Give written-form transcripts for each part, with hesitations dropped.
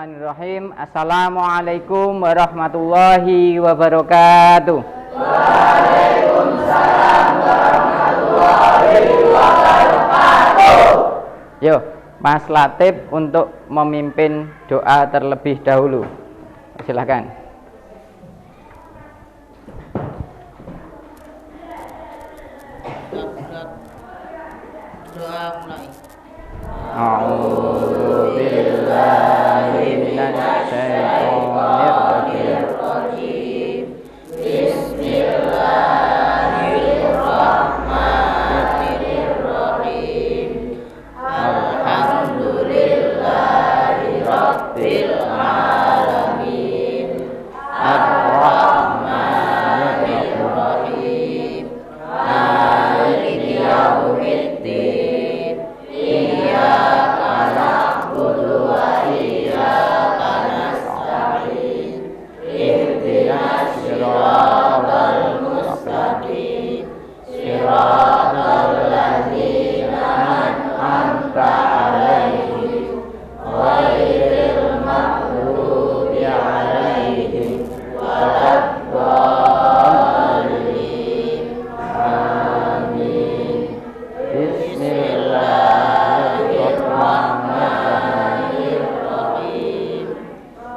Bismillahirrahmanirrahim. Assalamualaikum warahmatullahi wabarakatuh. Waalaikumsalam warahmatullahi wabarakatuh. Yo, Mas Latif untuk memimpin doa terlebih dahulu. Silakan. Doa mulai. A'udzu billahi minasy syaithanir rajim. Bismillahirrahmanirrahim. Alhamdulillahi rabbil alamin. Ar-rahmanir rahim. Maliki yaumiddin. Iyyaka na'budu wa iyyaka nasta'in. Ihdinas siratal mustaqim. Siratal ladzina an'amta 'alaihim ghairil maghdubi 'alaihim waladdallin. Amin. Bismillahirrahmanirrahim.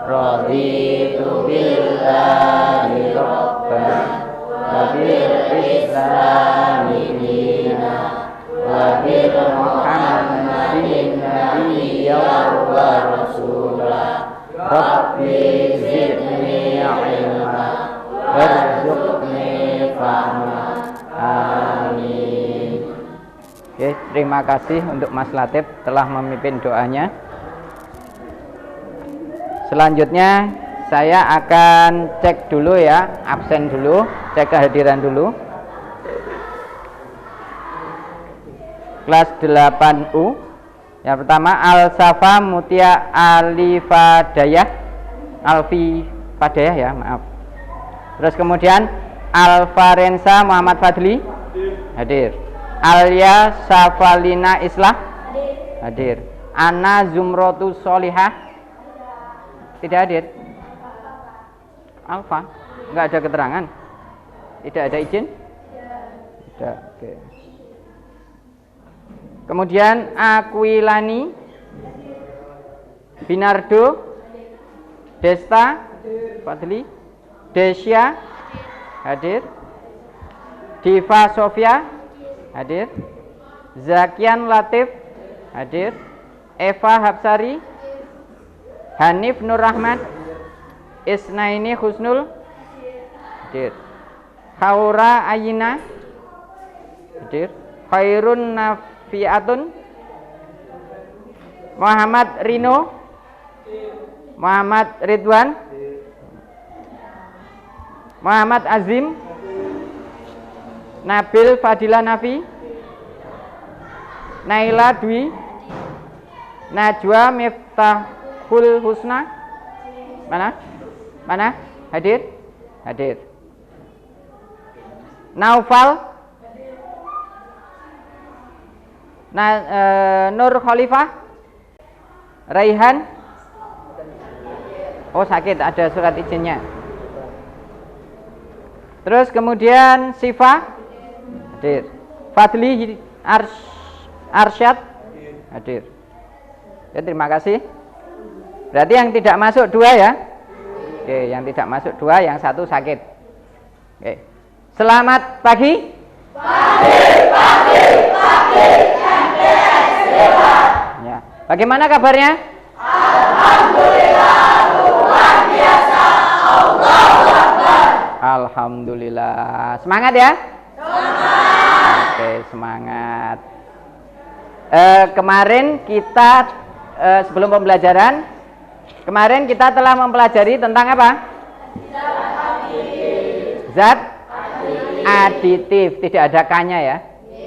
Raditu billahi rabban wa bil islami dinan wa bi Muhammadin nabiyyan wa rasulah. Rabbi zidni ilma warzuqni fahma. Amin. Oke, terima kasih untuk Mas Latif telah memimpin doanya. Selanjutnya saya akan cek dulu ya, absen dulu, cek kehadiran dulu. Kelas 8U. Yang pertama Al-Safa Mutia Alifadayah. Alfifadayah ya, maaf. Terus kemudian Alfarensa Muhammad Fadli hadir. Alia Safalina Islah hadir. Ana Zumrotu Solihah tidak hadir. Alfa nggak ada keterangan, tidak ada izin, tidak. Oke. Kemudian Aquilani Binardo Desta Fadli Desya hadir. Diva Sofia hadir. Zakian Latif hadir. Eva Hapsari, Hanif Nur Rahmat, Isnaini Husnul hadir. Haura Ayina hadir. Khairun Nafiatun, Muhammad Rino, Muhammad Ridwan, Muhammad Azim, Nabil Fadila Nafi, Naila Dwi, Najwa Miftahul Husna. Mana? Hadir? Hadir. Naufal, Nur Khalifah, Raihan. Oh sakit, ada surat izinnya. Terus kemudian Sifa hadir. Fadli Arsyad hadir. Ya, terima kasih. Berarti yang tidak masuk 2 ya. Oke, yang tidak masuk 2, yang 1 sakit. Oke. Selamat pagi. Pagi. Ya. Bagaimana kabarnya? Alhamdulillah luar biasa. Allahu Akbar. Alhamdulillah. Semangat ya? Semangat. Oke, semangat. Kemarin kita sebelum pembelajaran, kemarin kita telah mempelajari tentang apa? Zat aditif, tidak ada K-nya ya.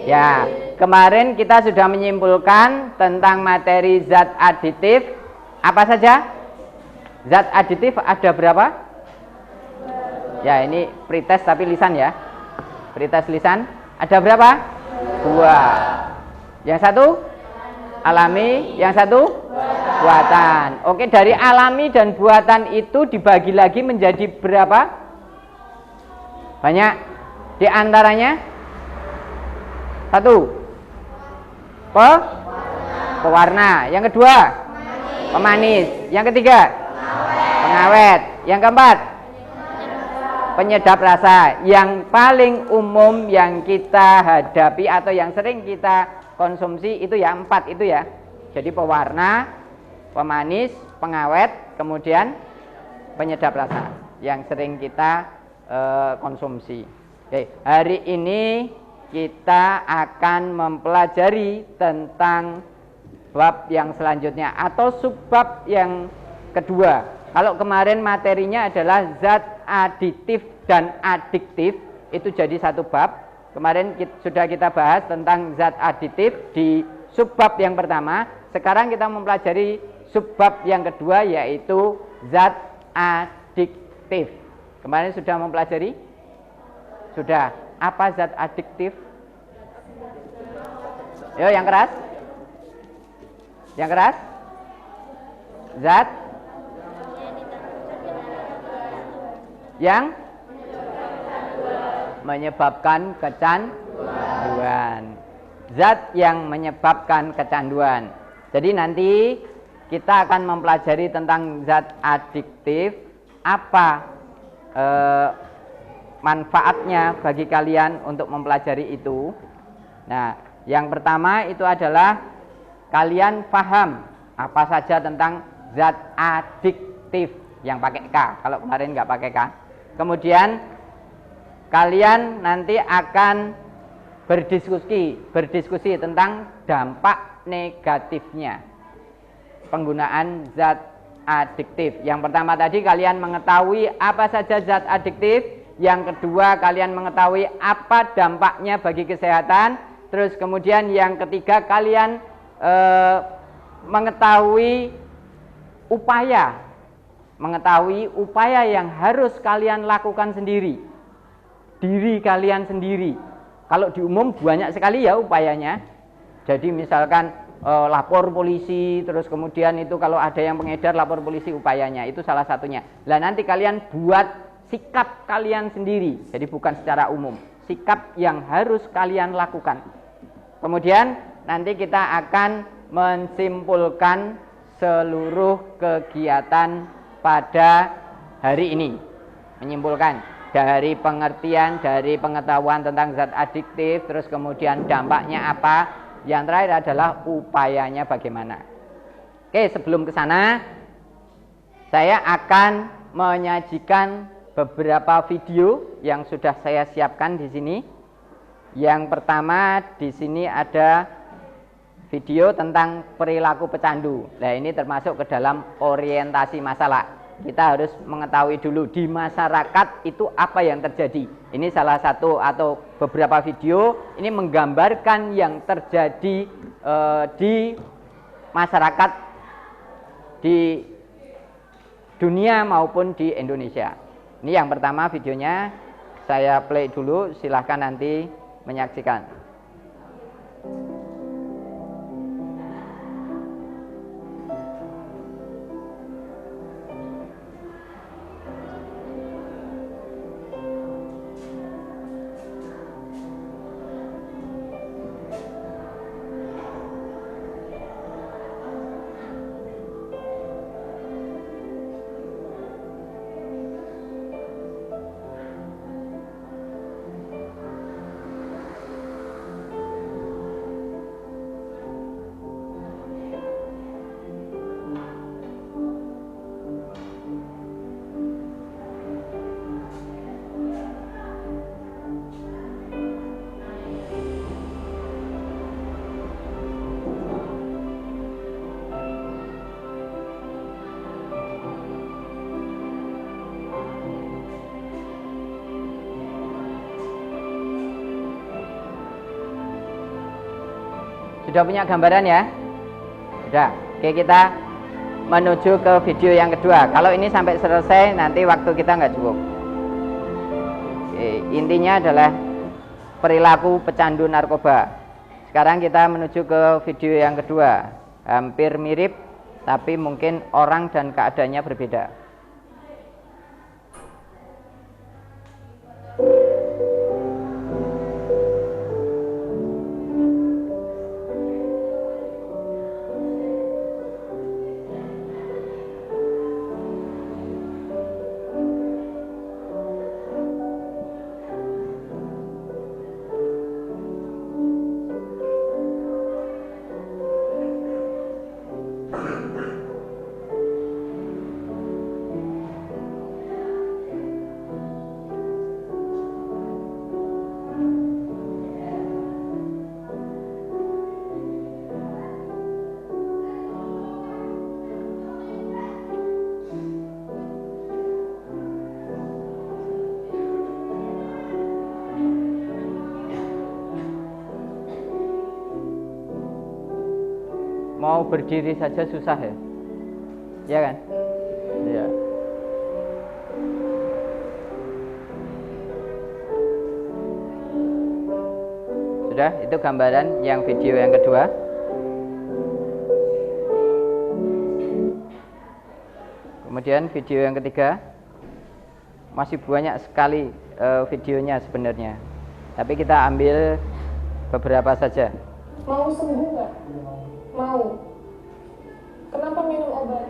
Ya, kemarin kita sudah menyimpulkan tentang materi zat aditif. Apa saja? Zat aditif ada berapa? Ya, ini pretest tapi lisan ya. Pretest lisan ada berapa? 2. Yang satu alami, yang satu buatan. Oke, dari alami dan buatan itu dibagi lagi menjadi berapa? Banyak. Di antaranya satu, pewarna. Yang kedua, pemanis. Yang ketiga, pengawet. Yang keempat, penyedap rasa. Yang paling umum yang kita hadapi atau yang sering kita konsumsi itu ya 4 itu ya. Jadi pewarna, pemanis, pengawet, kemudian penyedap rasa yang sering kita konsumsi. Oke, hari ini kita akan mempelajari tentang bab yang selanjutnya atau subbab yang kedua. Kalau kemarin materinya adalah zat aditif dan adiktif, itu jadi satu bab. Kemarin sudah kita bahas tentang zat aditif di subbab yang pertama. Sekarang kita mempelajari subbab yang kedua, yaitu zat adiktif. Kemarin sudah mempelajari? Sudah. Apa zat adiktif? Yo, yang keras. Yang keras? Zat yang menyebabkan kecanduan. Zat yang menyebabkan kecanduan. Jadi nanti kita akan mempelajari tentang zat adiktif, apa manfaatnya bagi kalian untuk mempelajari itu. Nah, yang pertama itu adalah kalian paham apa saja tentang zat adiktif yang pakai K, kalau kemarin nggak pakai K. Kemudian kalian nanti akan berdiskusi tentang dampak negatifnya penggunaan zat adiktif. Yang pertama tadi kalian mengetahui apa saja zat adiktif. Yang kedua kalian mengetahui apa dampaknya bagi kesehatan. Terus kemudian yang ketiga kalian mengetahui upaya yang harus kalian lakukan sendiri, diri kalian sendiri. Kalau di umum banyak sekali ya upayanya. Jadi misalkan lapor polisi, terus kemudian itu kalau ada yang pengedar lapor polisi, upayanya itu salah satunya. Lah nanti kalian buat sikap kalian sendiri, jadi bukan secara umum, sikap yang harus kalian lakukan. Kemudian nanti kita akan menyimpulkan seluruh kegiatan pada hari ini. Menyimpulkan dari pengertian, dari pengetahuan tentang zat adiktif, terus kemudian dampaknya apa, yang terakhir adalah upayanya bagaimana. Oke, sebelum ke sana saya akan menyajikan beberapa video yang sudah saya siapkan di sini. Yang pertama di sini ada video tentang perilaku pecandu. Nah, ini termasuk ke dalam orientasi masalah. Kita harus mengetahui dulu di masyarakat itu apa yang terjadi. Ini salah satu atau beberapa video ini menggambarkan yang terjadi di masyarakat di dunia maupun di Indonesia. Ini yang pertama videonya, saya play dulu, silahkan nanti menyaksikan. Sudah punya gambaran ya? Sudah. Oke, kita menuju ke video yang kedua. Kalau ini sampai selesai nanti waktu kita nggak cukup. Oke, intinya adalah perilaku pecandu narkoba. Sekarang kita menuju ke video yang kedua. Hampir mirip, tapi mungkin orang dan keadaannya berbeda. Mau berdiri saja susah ya, ya kan? Ya. Sudah, itu gambaran yang video yang kedua. Kemudian video yang ketiga, masih banyak sekali videonya sebenarnya, tapi kita ambil beberapa saja. Mau sembuh nggak? Mau. Kenapa minum obat?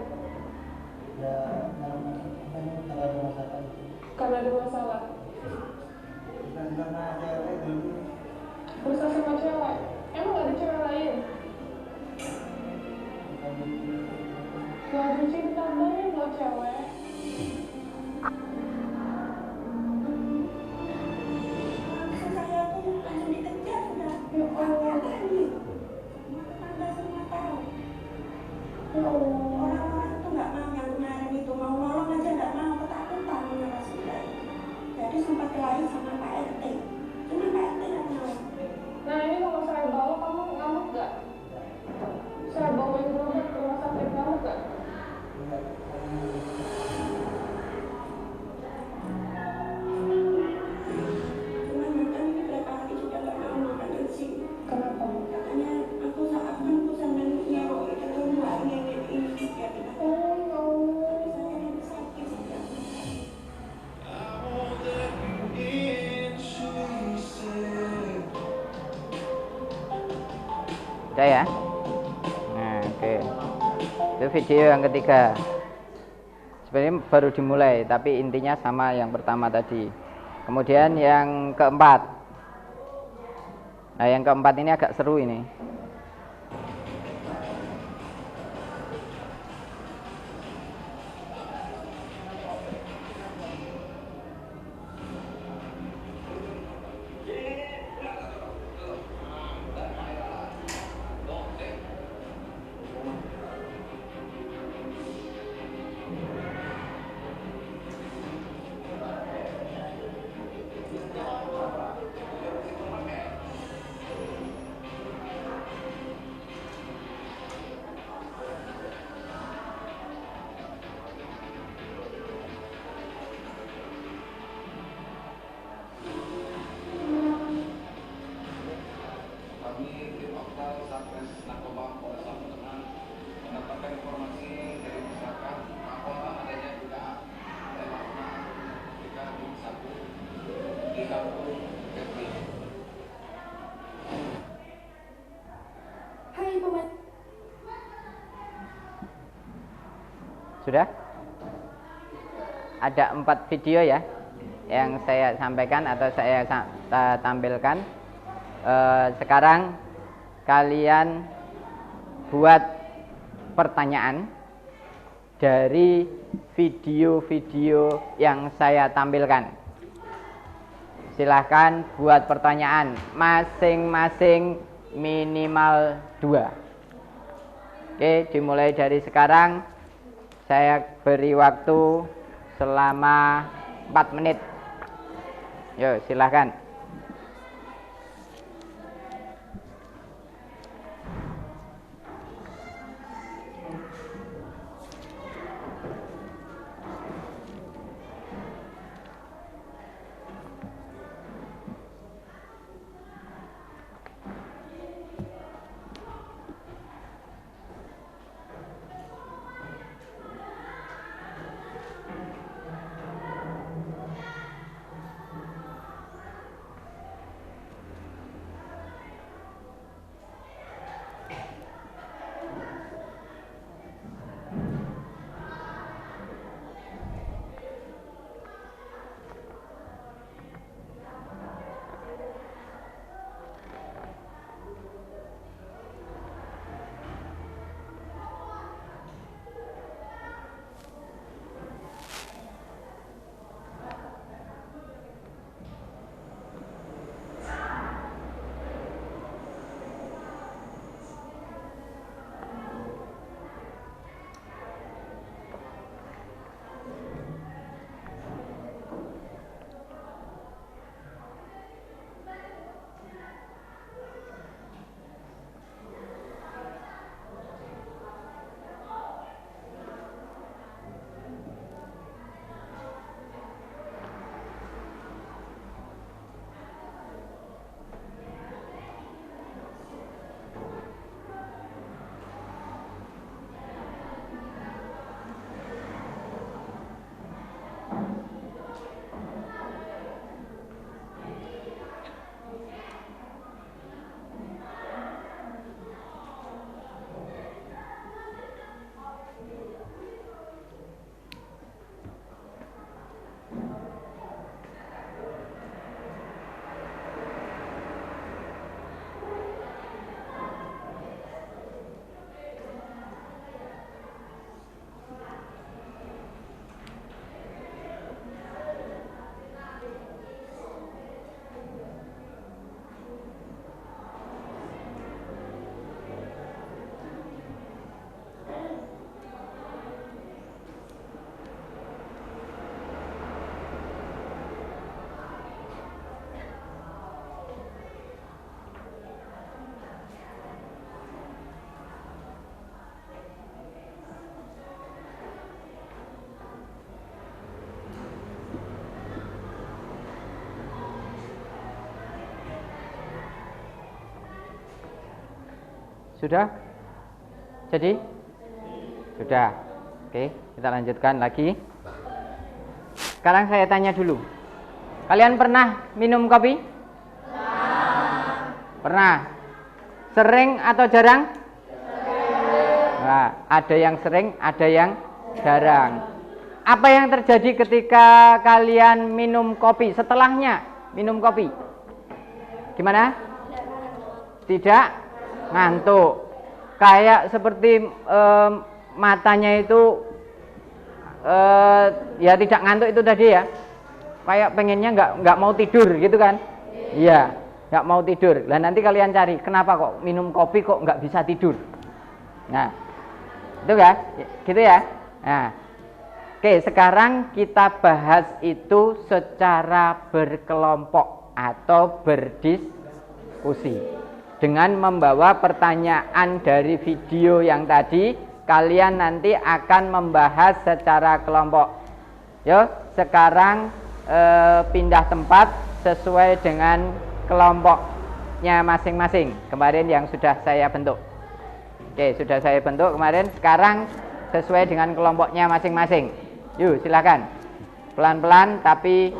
Ya, karena ada masalah. Karena ada masalah. Bukan karena cewek dulu. Berusaha sama cewek. Emang gak ada cewek lain? Gak ada cinta lain buat cewek. Saya tuh langsung dikejar udah. Ya Allah. Ya Allah. Orang-orang tuh nggak mau, yang kemarin itu mau nolong aja nggak mau, ketakutan sama sudah. Jadi sempat lari sama Pak RT. Cuma Pak RT nggak mau. Nah ini kalau saya bawa kamu ngamuk gak? Saya bawain berobat ke rumah sakit ngamuk gak? Cuma makan ini berapa hari juga nggak mau makan di sini. Kenapa? Katanya aku saat kan aku sambil nyerok itu tuh nggak ini dia bilang. Oh ya Allah. Saya ini sakit ya. Udah ya. Nah, oke. Itu video yang ketiga. Sebenarnya baru dimulai, tapi intinya sama yang pertama tadi. Kemudian yang keempat. Nah, yang keempat ini agak seru ini. Hai Pemat. Sudah? Ada 4 video ya yang saya sampaikan atau saya tampilkan. Sekarang kalian buat pertanyaan dari video-video yang saya tampilkan. Silahkan buat pertanyaan masing-masing minimal 2. Oke, dimulai dari sekarang. Saya beri waktu selama 4 menit. Yo, silahkan. Sudah? Jadi? Sudah. Oke, kita lanjutkan lagi. Sekarang saya tanya dulu. Kalian pernah minum kopi? Pernah. Sering atau jarang? Nah, ada yang sering, ada yang jarang. Apa yang terjadi ketika kalian minum kopi? Setelahnya minum kopi, gimana? Tidak ngantuk. Kayak seperti matanya itu ya tidak ngantuk itu tadi ya. Kayak pengennya nggak mau tidur gitu kan? Iya, nggak mau tidur. Lah nanti kalian cari kenapa kok minum kopi kok nggak bisa tidur. Nah, itu kan? Gitu ya. Nah, oke, sekarang kita bahas itu secara berkelompok atau berdiskusi dengan membawa pertanyaan dari video yang tadi. Kalian nanti akan membahas secara kelompok. Yo, sekarang pindah tempat sesuai dengan kelompoknya masing-masing. Kemarin yang sudah saya bentuk. Oke, sudah saya bentuk kemarin. Sekarang sesuai dengan kelompoknya masing-masing. Yuk, silakan. Pelan-pelan tapi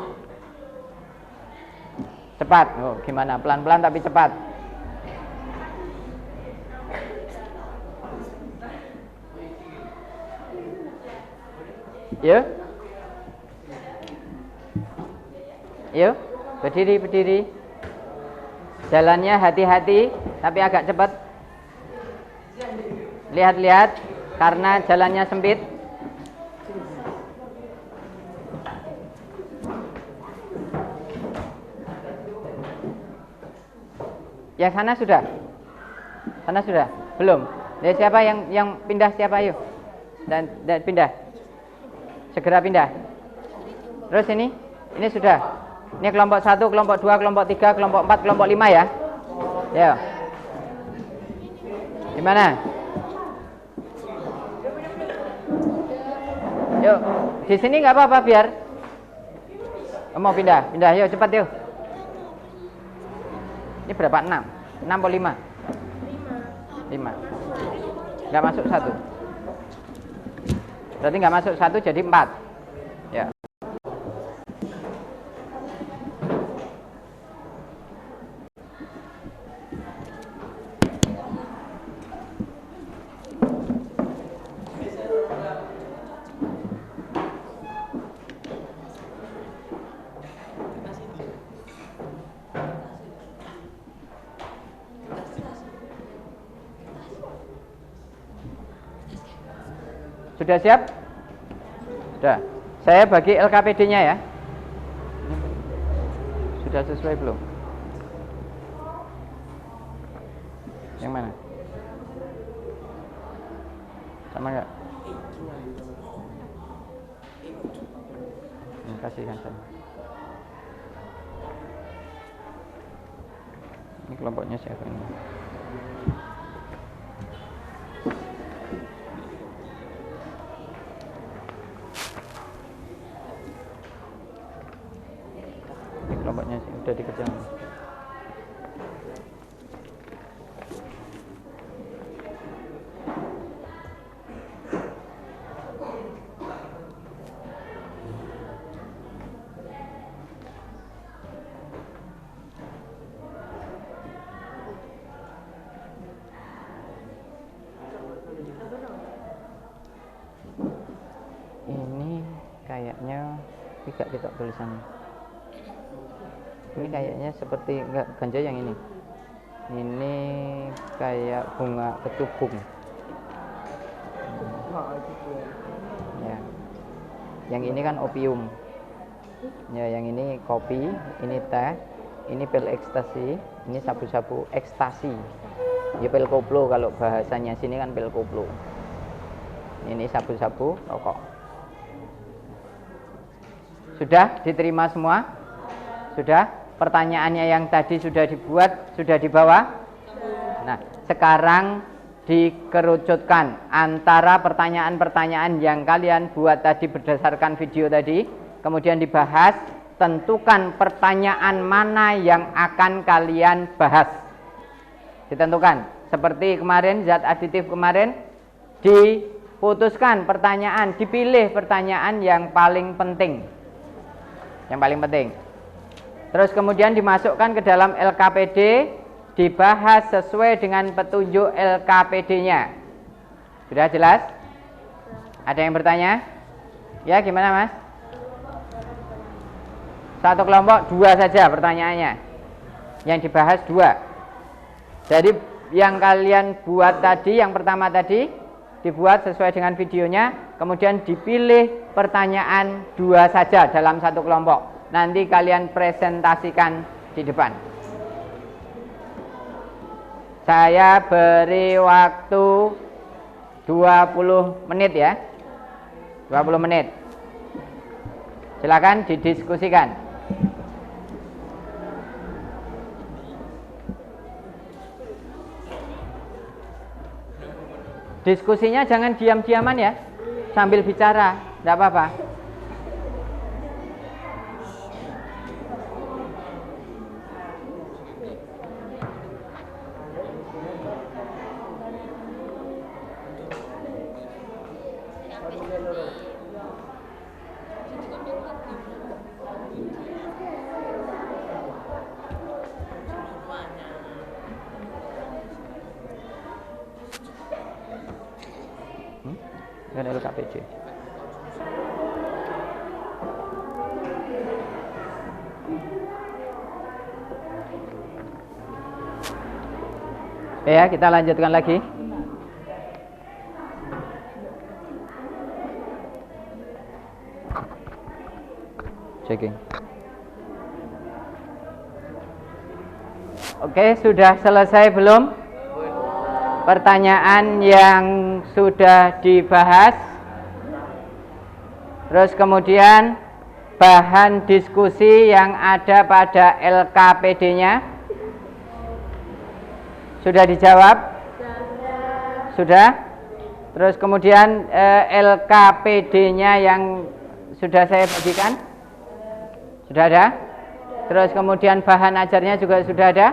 cepat. Oh, gimana? Pelan-pelan tapi cepat. Yuk. Yuk, berdiri. Jalannya hati-hati tapi agak cepat. Lihat-lihat karena jalannya sempit. Yang sana sudah? Sana sudah? Belum? Lihat siapa yang pindah siapa yuk. Dan pindah. Segera pindah. Terus ini sudah. Ini kelompok 1, kelompok 2, kelompok 3, kelompok 4, kelompok 5 ya. Ya. Gimana? Yuk, di sini nggak apa-apa biar. Mau pindah, yuk cepat yuk. Ini berapa? 6 atau 5? 5. Nggak masuk 1. Berarti nggak masuk 1 jadi 4. Ya. Sudah siap? Sudah. Saya bagi LKPD-nya ya. Sudah sesuai belum? Yang mana? Sama enggak? Kasihkan saya. Ini kelompoknya siapa ini? Kelompoknya sudah dikerjakan. Ini kayaknya tidak kita tulisannya. Ini kayaknya seperti enggak ganja yang ini. Ini kayak bunga kecubung. Ya. Yang ini kan opium. Ya, yang ini kopi, ini teh, ini pil ekstasi, ini sabu-sabu ekstasi. Ya pil koplo kalau bahasanya sini kan pil koplo. Ini sabu-sabu rokok. Sudah diterima semua? Sudah? Pertanyaannya yang tadi sudah dibuat, sudah dibawa? Nah, sekarang dikerucutkan antara pertanyaan-pertanyaan yang kalian buat tadi berdasarkan video tadi, kemudian dibahas, tentukan pertanyaan mana yang akan kalian bahas. Ditentukan seperti kemarin zat aditif kemarin, diputuskan pertanyaan, dipilih pertanyaan yang paling penting. Yang paling penting. Terus kemudian dimasukkan ke dalam LKPD, dibahas sesuai dengan petunjuk LKPD-nya. Sudah jelas? Ada yang bertanya? Ya, gimana Mas? Satu kelompok 2 saja pertanyaannya. Yang dibahas 2. Jadi yang kalian buat tadi, yang pertama tadi dibuat sesuai dengan videonya, kemudian dipilih pertanyaan 2 saja dalam satu kelompok. Nanti kalian presentasikan di depan. Saya beri waktu 20 menit ya. 20 menit. Silakan didiskusikan. Diskusinya jangan diam-diaman ya, sambil bicara, tidak apa-apa. Dengan LKPD. Ya, kita lanjutkan lagi. Checking. Oke, sudah selesai belum? Pertanyaan yang sudah dibahas. Terus kemudian bahan diskusi yang ada pada LKPD-nya sudah dijawab? Sudah? Terus kemudian LKPD-nya yang sudah saya bagikan? Sudah ada? Terus kemudian bahan ajarnya juga sudah ada?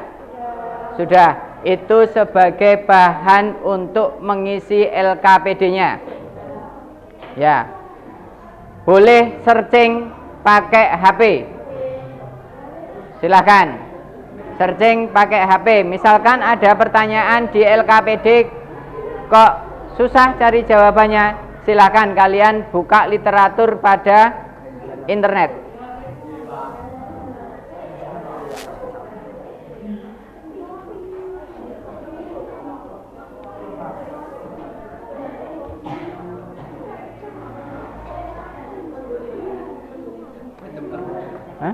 Sudah. Itu sebagai bahan untuk mengisi LKPD-nya. Ya. Boleh searching pakai HP. Silahkan searching pakai HP. Misalkan ada pertanyaan di LKPD kok susah cari jawabannya, silahkan kalian buka literatur pada internet. Hah?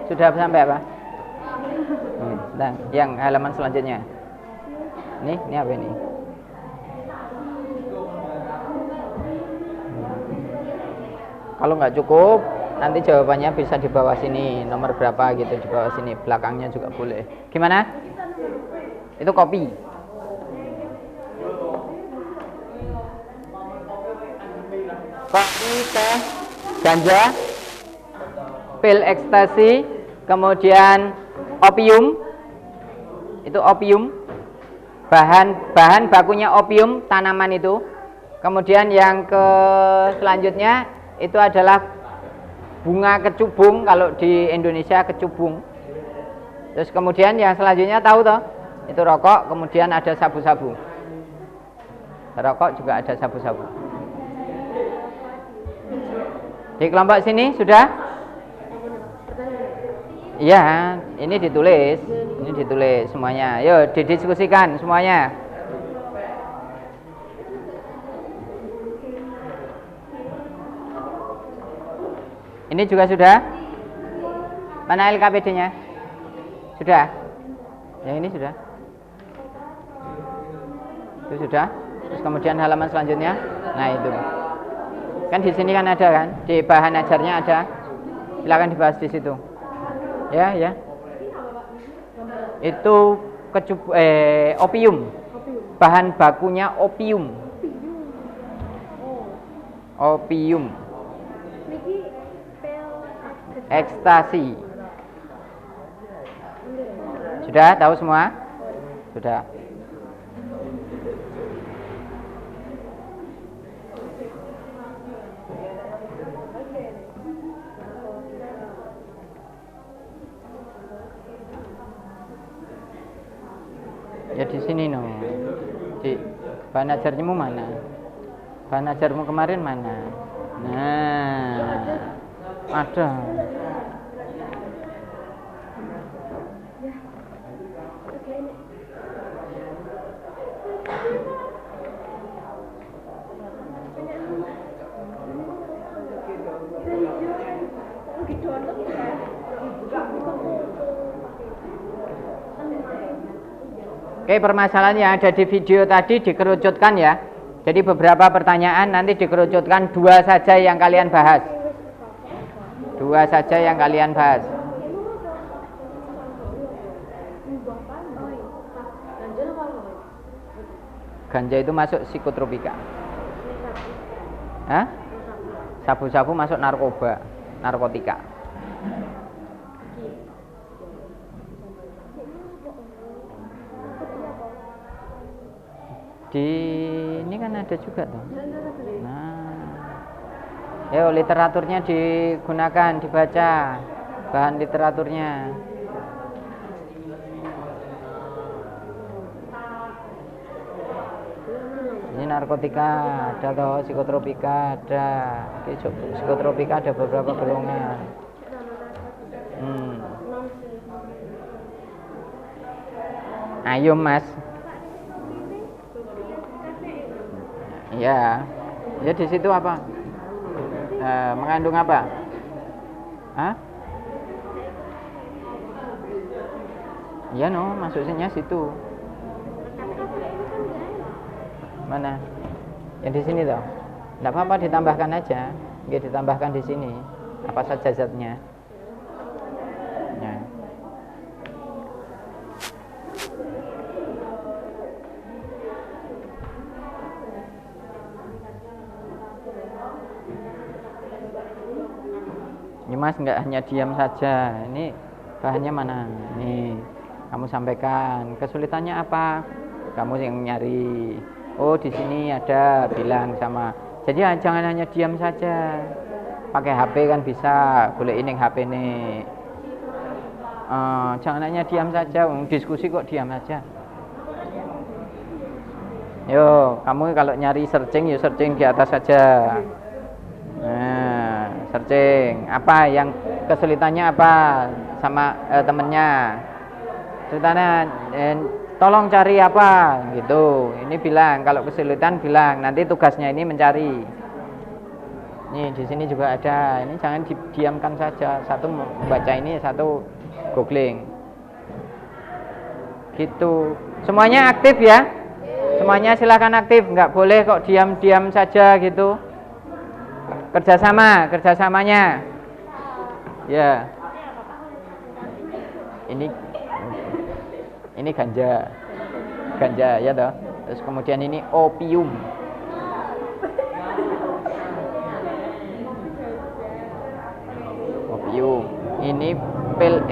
Sudah sampai apa? Nah, yang halaman selanjutnya. Ini apa ini? Kalau nggak cukup, nanti jawabannya bisa di bawah sini, nomor berapa gitu di bawah sini, belakangnya juga boleh. Gimana? Itu kopi. Kopi, teh, ganja, pil ekstasi, kemudian opium. Itu opium. Bahan bakunya opium, tanaman itu. Kemudian yang ke selanjutnya itu adalah bunga kecubung, kalau di Indonesia kecubung. Terus kemudian yang selanjutnya tahu toh? Itu rokok, kemudian ada sabu-sabu. Rokok juga ada sabu-sabu. Di kelompok sini sudah? Iya, ini ditulis semuanya. Yuk didiskusikan semuanya. Ini juga sudah? Mana LKPD-nya? Sudah? Yang ini sudah? Itu sudah? Terus kemudian halaman selanjutnya? Nah itu. Kan di sini kan ada kan? Di bahan ajarnya ada. Silakan dibahas di situ. Ya, ya. Itu opium. Bahan bakunya opium. Opium. Ekstasi. Sudah tahu semua? Sudah. Ya di sini no. Di bahan ajarmu mana? Bahan ajarmu kemarin mana? Nah, ada. Oke, permasalahan yang ada di video tadi dikerucutkan ya. Jadi beberapa pertanyaan nanti dikerucutkan, 2 saja yang kalian bahas. 2 saja yang kalian bahas. Ganja itu masuk psikotropika. Hah? Sabu-sabu masuk narkotika. Di ini kan ada juga tuh. Nah, yo literaturnya digunakan, dibaca bahan literaturnya. Ini narkotika ada toh, psikotropika ada. Psikotropika ada beberapa golongan. Ayo Mas. Ya, ya di situ apa? Mengandung apa? Hah? Ya no, masuknya situ. Mana? Yang di sini toh? Tidak apa-apa, ditambahkan aja. Nggak ditambahkan di sini. Apa saja zatnya? Ya. Ini Mas nggak hanya diam saja. Ini bahannya mana? Nih, kamu sampaikan. Kesulitannya apa? Kamu yang nyari. Oh, di sini ada, bilang sama. Jadi jangan hanya diam saja. Pakai HP kan bisa. Boleh ini HP nih. Jangan hanya diam saja. Diskusi kok diam saja. Yo, kamu kalau nyari searching, yuk searching di atas saja. Nah, searching apa yang kesulitannya apa sama temennya, ceritanya tolong cari apa gitu. Ini bilang kalau kesulitan bilang, nanti tugasnya ini mencari. Nih di sini juga ada. Ini jangan didiamkan saja. Satu membaca ini, satu googling. Gitu. Semuanya aktif ya. Semuanya silakan aktif. Nggak boleh kok diam-diam saja gitu. Kerjasamanya. Ya. Ini ganja ya toh. Terus kemudian ini opium. Ini pil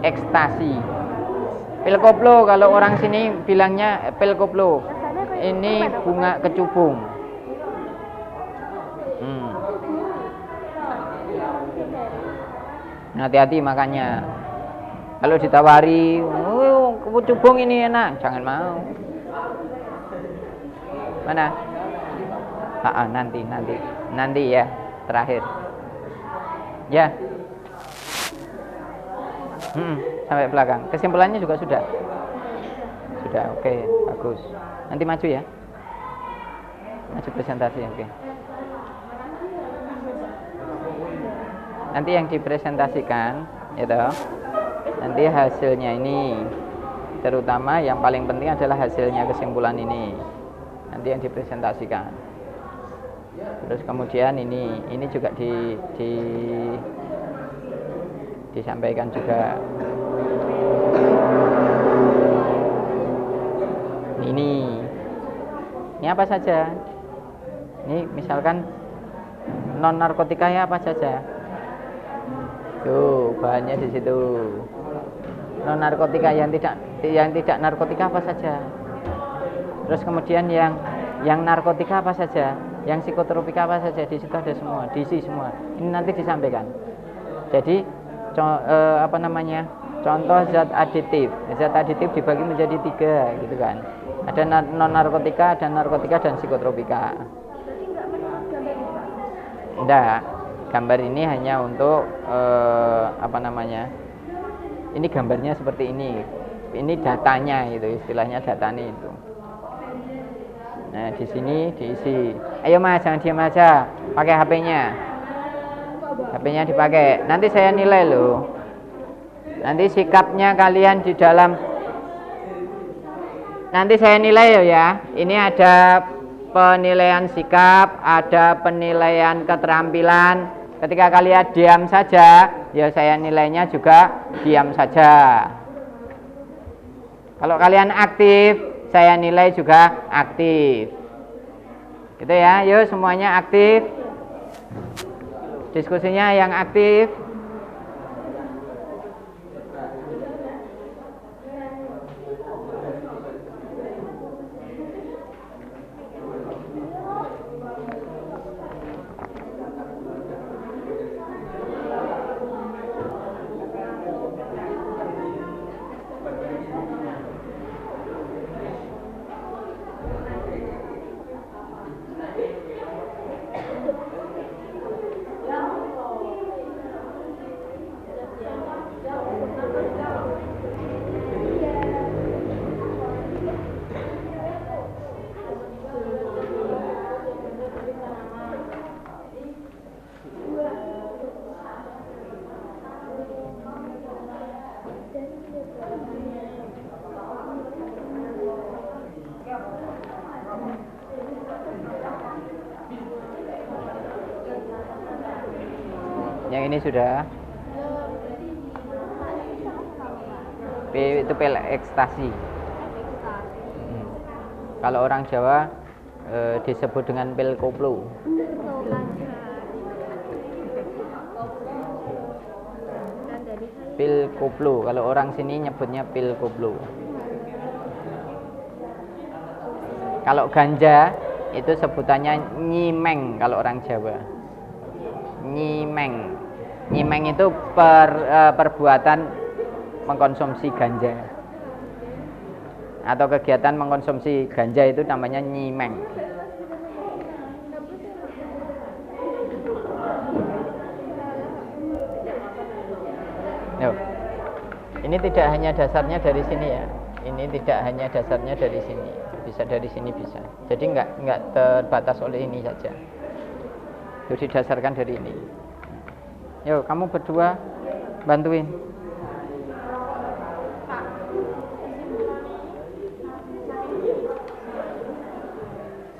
ekstasi. Pil koplo kalau orang sini bilangnya pil koplo. Ini bunga kecubung. Hati-hati makanya. Kalau ditawari, kecubung ini enak, jangan mau. Mana? Nanti ya, terakhir. Ya. Sampai belakang. Kesimpulannya juga sudah. Sudah, oke, bagus. Nanti maju ya. Maju presentasi, oke. Nanti yang dipresentasikan itu nanti hasilnya ini, terutama yang paling penting adalah hasilnya kesimpulan ini nanti yang dipresentasikan. Terus kemudian ini juga disampaikan juga. Ini apa saja? Ini misalkan non narkotika ya apa saja? Tuh, bahannya di situ. Non narkotika yang tidak narkotika apa saja. Terus kemudian yang narkotika apa saja, yang psikotropika apa saja, di situ ada semua, diisi semua. Ini nanti disampaikan. Jadi contoh zat aditif. Zat aditif dibagi menjadi 3 gitu kan. Ada non narkotika, ada narkotika dan psikotropika. Enggak, gambar ini hanya untuk apa namanya? Ini gambarnya seperti ini. Ini datanya itu, istilahnya datanya itu. Nah, di sini diisi. Ayo Mas, jangan diam aja. Pakai HP-nya. HP-nya dipakai. Nanti saya nilai loh. Nanti sikapnya kalian di dalam. Nanti saya nilai ya. Ini ada penilaian sikap, ada penilaian keterampilan. Ketika kalian diam saja, ya saya nilainya juga diam saja. Kalau kalian aktif, saya nilai juga aktif. Gitu ya, yuk semuanya aktif. Diskusinya yang aktif. Yang ini sudah. Itu pil ekstasi. Kalau orang Jawa disebut dengan pil koplo. Pil koplo. Kalau orang sini nyebutnya pil koplo. Kalau ganja itu sebutannya nyimeng kalau orang Jawa. Nyimeng. Nyimeng itu perbuatan mengkonsumsi ganja. Atau kegiatan mengkonsumsi ganja itu namanya nyimeng. Loh. Ini tidak hanya dasarnya dari sini ya. Ini tidak hanya dasarnya dari sini. Bisa dari sini bisa. Jadi enggak terbatas oleh ini saja. Itu didasarkan dari ini. Yuk, kamu berdua bantuin.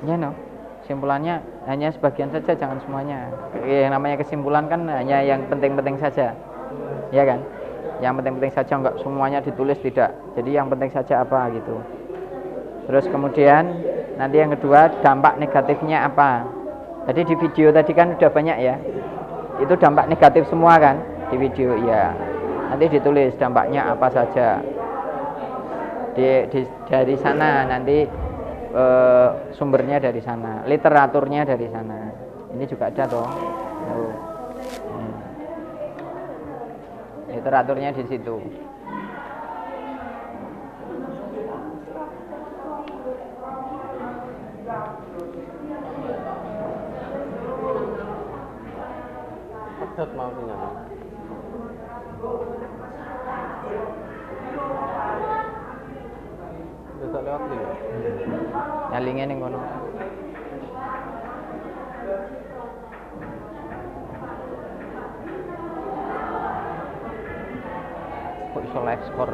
Ya no, kesimpulannya hanya sebagian saja, jangan semuanya. Yang namanya kesimpulan kan hanya yang penting-penting saja, ya kan? Yang penting-penting saja, enggak semuanya ditulis, tidak. Jadi yang penting saja apa gitu. Terus kemudian nanti yang kedua, dampak negatifnya apa? Tadi di video tadi kan udah banyak ya. Itu dampak negatif semua kan di video ya. Nanti ditulis dampaknya apa saja. Dari sana nanti sumbernya dari sana, literaturnya dari sana. Ini juga ada toh. Literaturnya di situ. Pedet mau kenyang. Bisa lewat link. Ya linknya ning kono. Kok iso ekspor?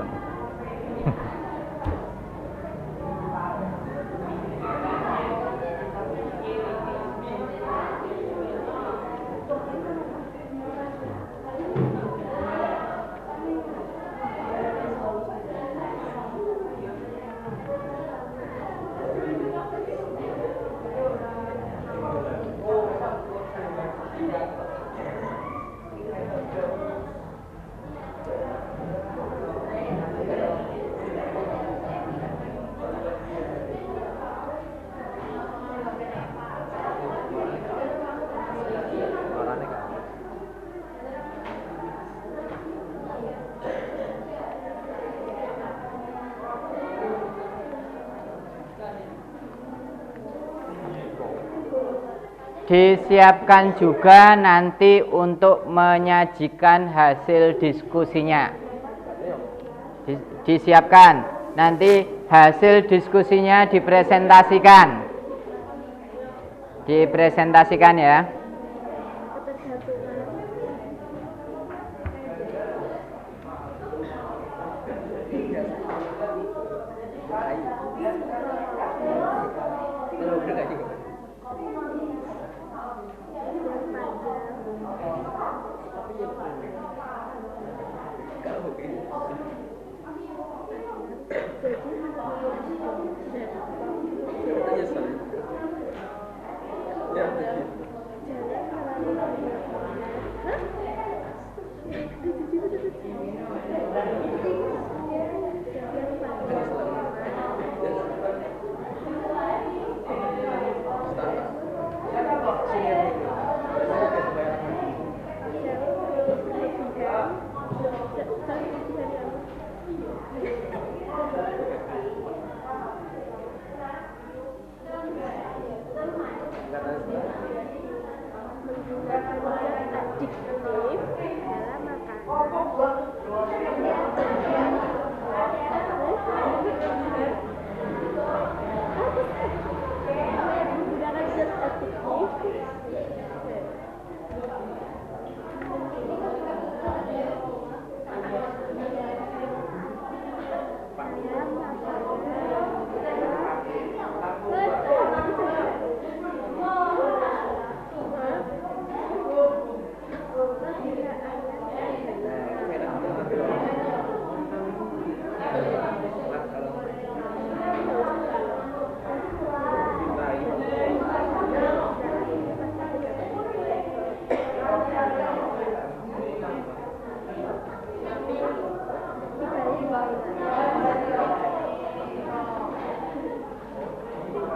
Disiapkan juga nanti untuk menyajikan hasil diskusinya. Disiapkan nanti hasil diskusinya dipresentasikan. Dipresentasikan ya.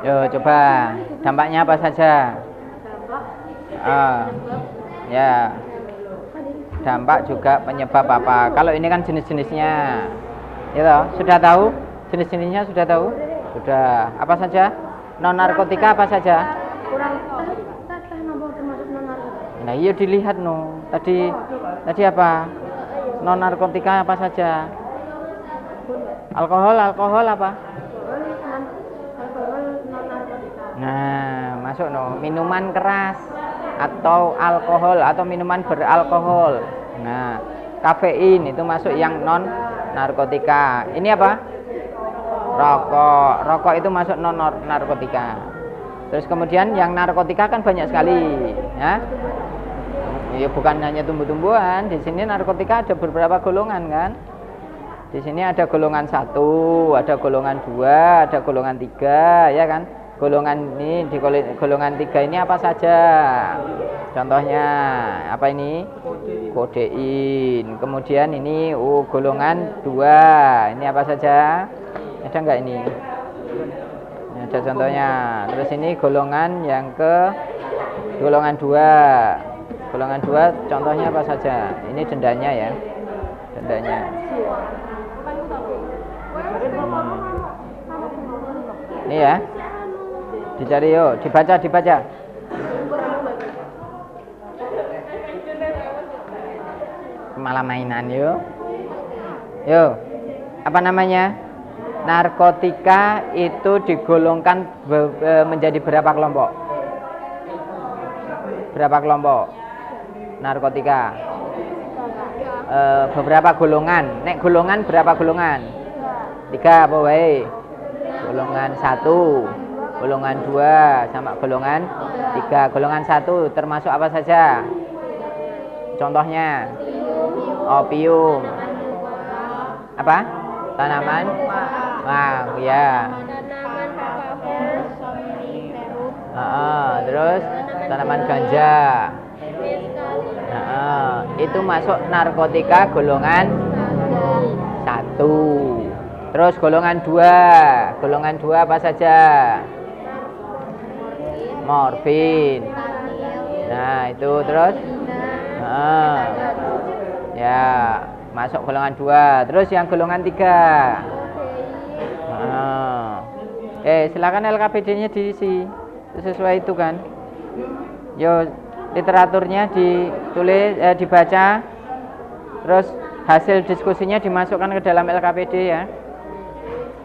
Yo, coba dampaknya apa saja? Ya, dampak juga penyebab apa? Kalau ini kan jenis-jenisnya, ya toh? Sudah tahu jenis-jenisnya? Sudah tahu? Sudah. Apa saja? Non narkotika apa saja? Nah, iya dilihat no. Tadi apa? Non narkotika apa saja? Alkohol apa? Nah, masuk no, minuman keras atau alkohol atau minuman beralkohol. Nah, kafein itu masuk yang non narkotika. Ini apa? Rokok. Rokok itu masuk non narkotika. Terus kemudian yang narkotika kan banyak sekali, ya. Ya bukan hanya tumbuh-tumbuhan. Di sini narkotika ada beberapa golongan kan. Di sini ada golongan 1, ada golongan 2, ada golongan 3, ya kan? Golongan ini di golongan 3 ini apa saja? Contohnya apa ini? Kodein. Kemudian ini golongan 2. Ini apa saja? Ada enggak ini? Ini ada contohnya. Terus ini golongan yang ke golongan 2. Golongan 2 contohnya apa saja? Ini dendanya ya. Dendanya. Ini ya. Dicari yuk, dibaca. Malah mainan yuk. Yuk, apa namanya? Narkotika itu digolongkan menjadi berapa kelompok? Berapa kelompok? Narkotika. Beberapa golongan. Nek golongan berapa golongan? 3 apa wae? Golongan 1. Golongan 2 sama golongan 3. Golongan 1 termasuk apa saja? Contohnya opium. Apa? Tanaman? Ya. Terus tanaman ganja. Itu masuk narkotika golongan 1. Terus golongan 2. Golongan 2 apa saja? Morfin. Nah, itu terus ya, masuk golongan 2. Terus yang golongan 3. Silakan LKPD-nya diisi sesuai itu kan. Yo, literaturnya ditulis, dibaca, terus hasil diskusinya dimasukkan ke dalam LKPD ya.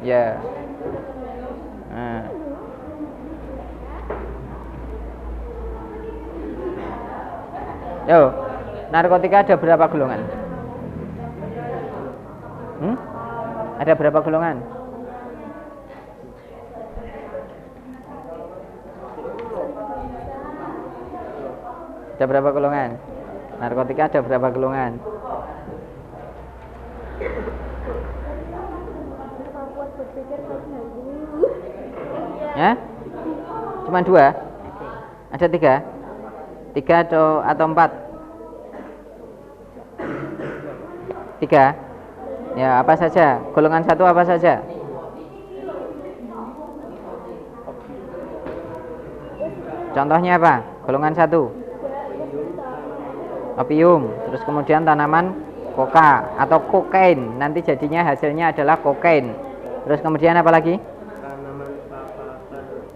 Ya. Nah. Yo, narkotika ada berapa golongan? Ada berapa golongan? Ada berapa golongan? Narkotika ada berapa golongan? Ya? Cuma 2? Ada 3? 3 atau 4? 3? Ya, apa saja? Golongan 1 apa saja? Contohnya apa? Golongan 1. Opium, terus kemudian tanaman koka atau kokain. Nanti jadinya hasilnya adalah kokain. Terus kemudian apa lagi?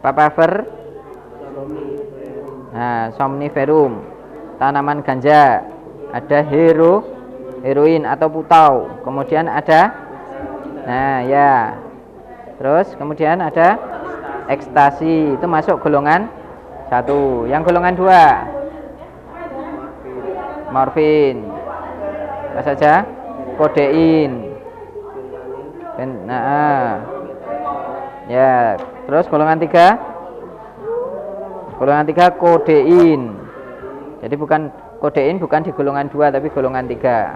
Papaver. Nah, somniferum. Tanaman ganja. Ada heroin atau putau. Kemudian ada, nah ya. Terus kemudian ada ekstasi. Itu masuk golongan 1. Yang golongan 2, morfin, apa saja? Kodein. Nah, ya. Terus golongan 3, kodein. Jadi kodein bukan di golongan 2 tapi golongan 3.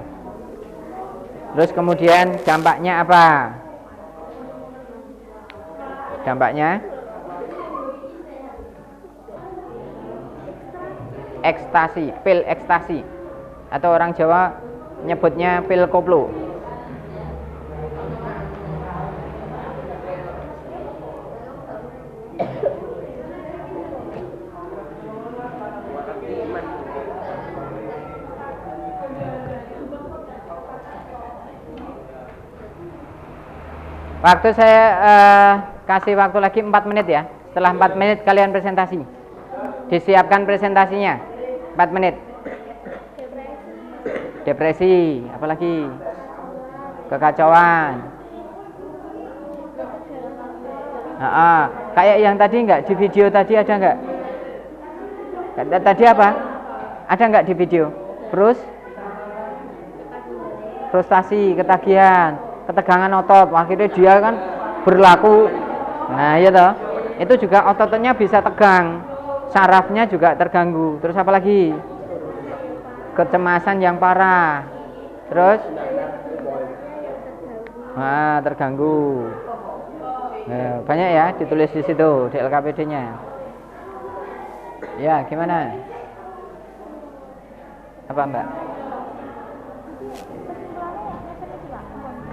Terus kemudian dampaknya apa? Dampaknya ekstasi, pil ekstasi, atau orang Jawa nyebutnya pil koplo. Waktu saya kasih waktu lagi 4 menit ya. Setelah 4 menit kalian presentasi. Disiapkan presentasinya 4 menit. Depresi, apalagi kekacauan. Kayak yang tadi enggak di video tadi ada enggak? Tadi apa? Ada enggak di video? Frustasi, ketagihan, ketegangan otot. Akhirnya dia kan berlaku. Nah, iya toh. Itu juga ototnya bisa tegang. Sarafnya juga terganggu. Terus apa lagi? Kecemasan yang parah. Terus terganggu. Nah, banyak ya ditulis di situ di LKPD-nya. Ya, gimana? Apa, Mbak?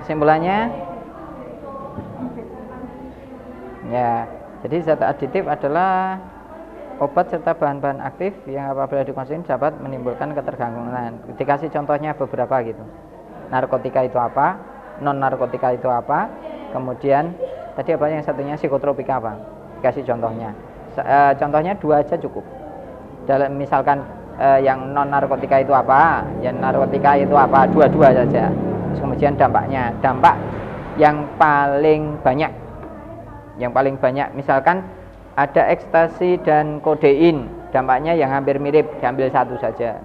Kesimpulannya? Ya, jadi zat aditif adalah obat serta bahan-bahan aktif yang apabila dikonsumsi dapat menimbulkan ketergantungan. Dikasih contohnya beberapa gitu. Narkotika itu apa? Non narkotika itu apa? Kemudian tadi apa yang satunya psikotropika apa? Dikasih contohnya. Contohnya 2 aja cukup. Dalam misalkan yang non narkotika itu apa? Yang narkotika itu apa? 2 saja. Terus kemudian dampaknya. Dampak yang paling banyak. Yang paling banyak misalkan ada ekstasi dan kodein, dampaknya yang hampir mirip, diambil 1 saja.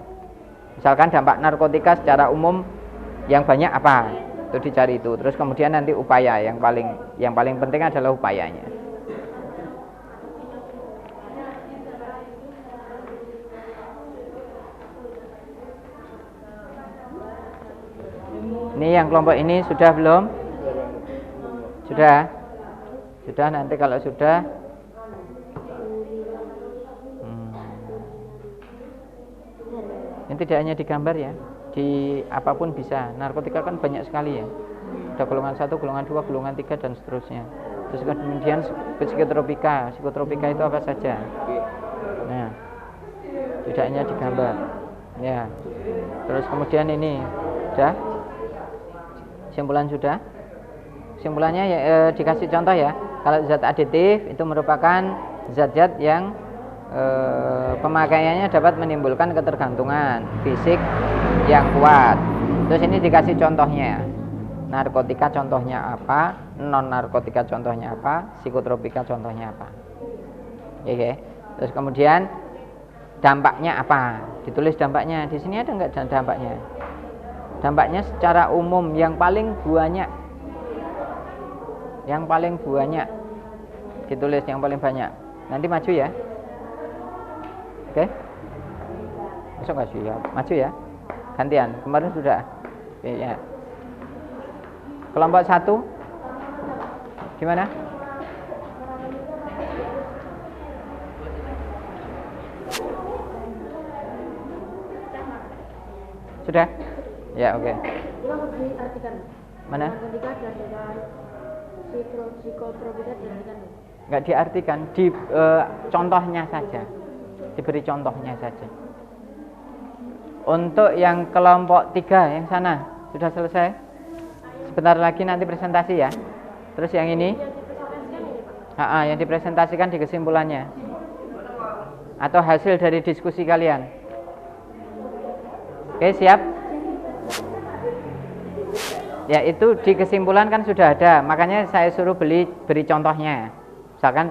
Misalkan dampak narkotika secara umum yang banyak apa? Itu dicari itu. Terus kemudian nanti upaya yang paling penting adalah upayanya. Ini yang kelompok ini sudah belum? Sudah? Sudah, nanti kalau sudah ini tidak hanya digambar ya, di apapun bisa. Narkotika kan banyak sekali ya. Ada golongan 1, golongan 2, golongan 3 dan seterusnya. Terus kemudian psikotropika. Psikotropika itu apa saja? Nah, tidak hanya digambar. Ya. Terus kemudian ini sudah? Kesimpulan sudah? Kesimpulannya ya, dikasih contoh ya. Kalau zat aditif itu merupakan zat-zat yang pemakaiannya dapat menimbulkan ketergantungan fisik yang kuat. Terus ini dikasih contohnya. Narkotika contohnya apa, non narkotika contohnya apa, psikotropika contohnya apa. Oke. Terus kemudian dampaknya apa? Ditulis dampaknya. Di sini ada enggak dampaknya? Dampaknya secara umum yang paling banyak. Yang paling banyak. Ditulis yang paling banyak. Nanti maju ya. Oke. Besok nggak siap. Maju ya. Gantian. Kemarin sudah. Oke, ya. Kelompok 1 gimana? Sudah? Ya, oke. Mana? Enggak diartikan, contohnya saja. Diberi contohnya saja. Untuk yang kelompok 3 yang sana sudah selesai? Sebentar lagi nanti presentasi ya. Terus yang ini? Yang dipresentasikan di kesimpulannya. Atau hasil dari diskusi kalian. Oke, siap? Ya, itu di kesimpulan kan sudah ada. Makanya saya suruh beri contohnya. Misalkan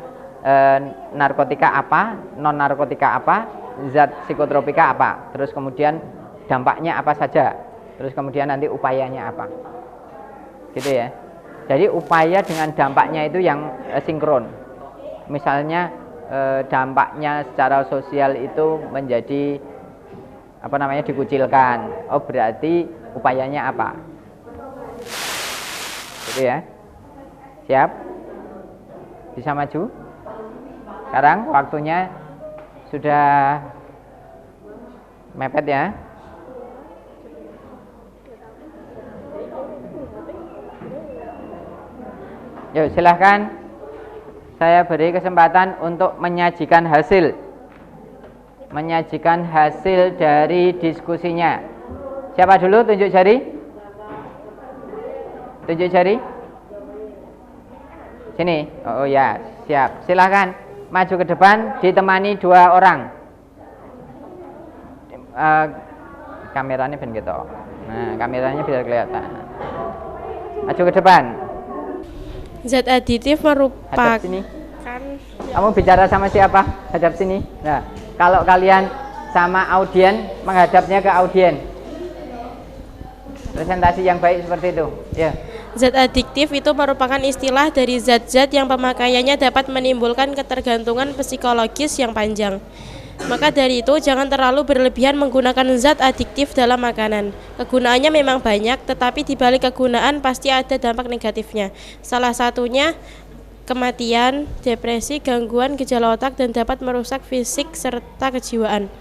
narkotika apa, non narkotika apa, zat psikotropika apa. Terus kemudian dampaknya apa saja. Terus kemudian nanti upayanya apa. Gitu ya. Jadi upaya dengan dampaknya itu yang sinkron. Misalnya dampaknya secara sosial itu menjadi dikucilkan. Oh, berarti upayanya apa? Gitu ya. Siap? Bisa maju? Sekarang waktunya sudah mepet ya. Yuk, silahkan. Saya beri kesempatan untuk menyajikan hasil. Menyajikan hasil dari diskusinya. Siapa dulu? Tunjuk jari. Tunjuk jari. Sini. Oh ya, siap. Silahkan maju ke depan, ditemani 2 orang. Kameranya ben gitu. Nah, kameranya biar kelihatan. Maju ke depan. Zat aditif merupakan Hadap sini. Kamu bicara sama siapa? Hadap sini. Nah, kalau kalian sama audien, menghadapnya ke audien. Presentasi yang baik seperti itu. Ya. Zat adiktif itu merupakan istilah dari zat-zat yang pemakaiannya dapat menimbulkan ketergantungan psikologis yang panjang. Maka dari itu jangan terlalu berlebihan menggunakan zat adiktif dalam makanan. Kegunaannya memang banyak, tetapi di balik kegunaan pasti ada dampak negatifnya. Salah satunya kematian, depresi, gangguan gejala otak, dan dapat merusak fisik serta kejiwaan.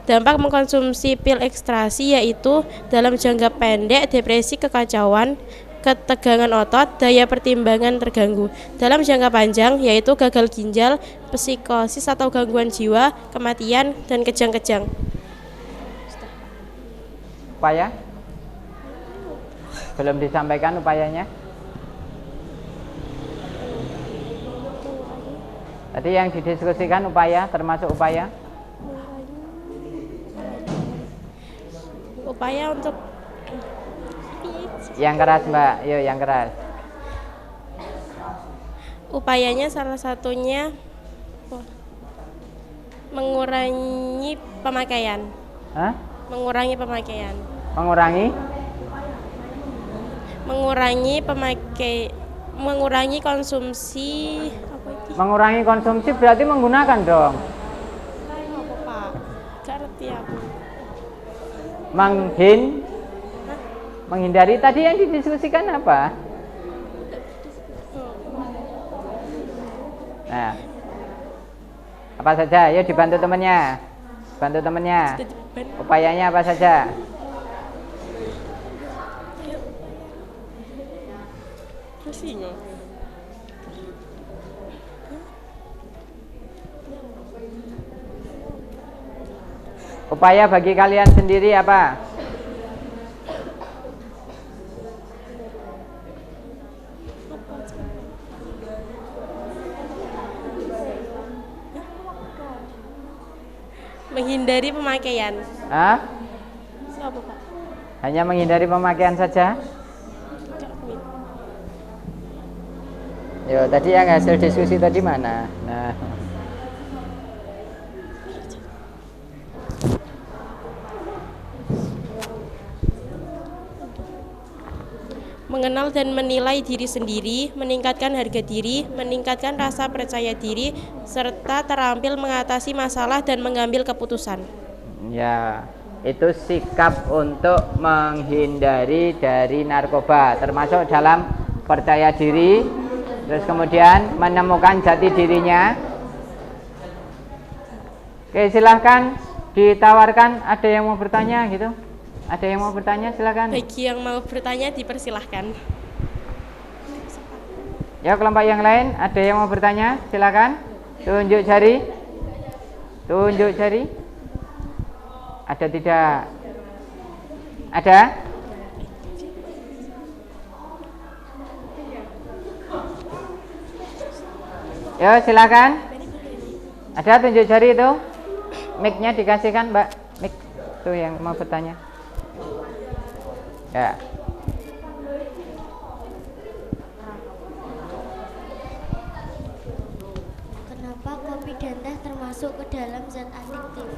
Dampak mengkonsumsi pil ekstasi yaitu dalam jangka pendek depresi, kekacauan, ketegangan otot, daya pertimbangan terganggu. Dalam jangka panjang yaitu gagal ginjal, psikosis atau gangguan jiwa, kematian, dan kejang-kejang. Upaya? Belum disampaikan upayanya? Tadi yang didiskusikan upaya, termasuk upaya? Upaya untuk yang keras, Mbak. Yuk, yang keras. upayanya salah satunya mengurangi pemakaian. Hah? Mengurangi pemakaian. Mengurangi konsumsi apa itu? Mengurangi konsumsi berarti menggunakan dong. Apa, Pak? Gak ngerti aku. Menghindari tadi yang didiskusikan apa? Nah, apa saja? Yuk dibantu temannya. Bantu temannya. Upayanya apa saja? Upaya bagi kalian sendiri apa? Menghindari pemakaian. Hah? Siapa, Pak? Hanya menghindari pemakaian saja? Yo, tadi yang hasil diskusi tadi mana? Nah. Mengenal dan menilai diri sendiri, meningkatkan harga diri, meningkatkan rasa percaya diri, serta terampil mengatasi masalah dan mengambil keputusan. Ya, itu sikap untuk menghindari dari narkoba, termasuk dalam percaya diri, terus kemudian menemukan jati dirinya. Oke, silahkan ditawarkan, ada yang mau bertanya gitu? Ada yang mau bertanya, silakan. Bagi yang mau bertanya dipersilahkan. Ya, kelompok yang lain ada yang mau bertanya, silakan. Tunjuk jari. Tunjuk jari. Ada tidak? Ada? Yo, silakan. Ada tunjuk jari itu? Mic-nya dikasihkan, Mbak. Mic tuh yang mau bertanya. Ya. Kenapa kopi dan teh termasuk ke dalam zat adiktif?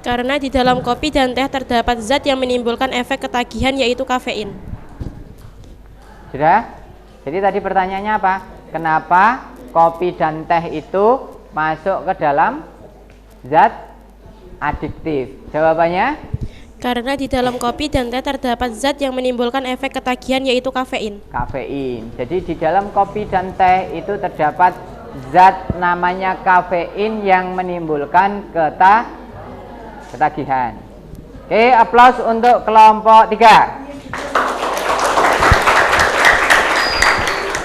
Karena di dalam kopi dan teh terdapat zat yang menimbulkan efek ketagihan, yaitu kafein. Sudah? Jadi tadi pertanyaannya apa? Kenapa kopi dan teh itu masuk ke dalam zat adiktif? Jawabannya? Karena di dalam kopi dan teh terdapat zat yang menimbulkan efek ketagihan, yaitu kafein. Kafein. Jadi di dalam kopi dan teh itu terdapat zat namanya kafein yang menimbulkan ketagihan. Oke, aplaus untuk kelompok 3.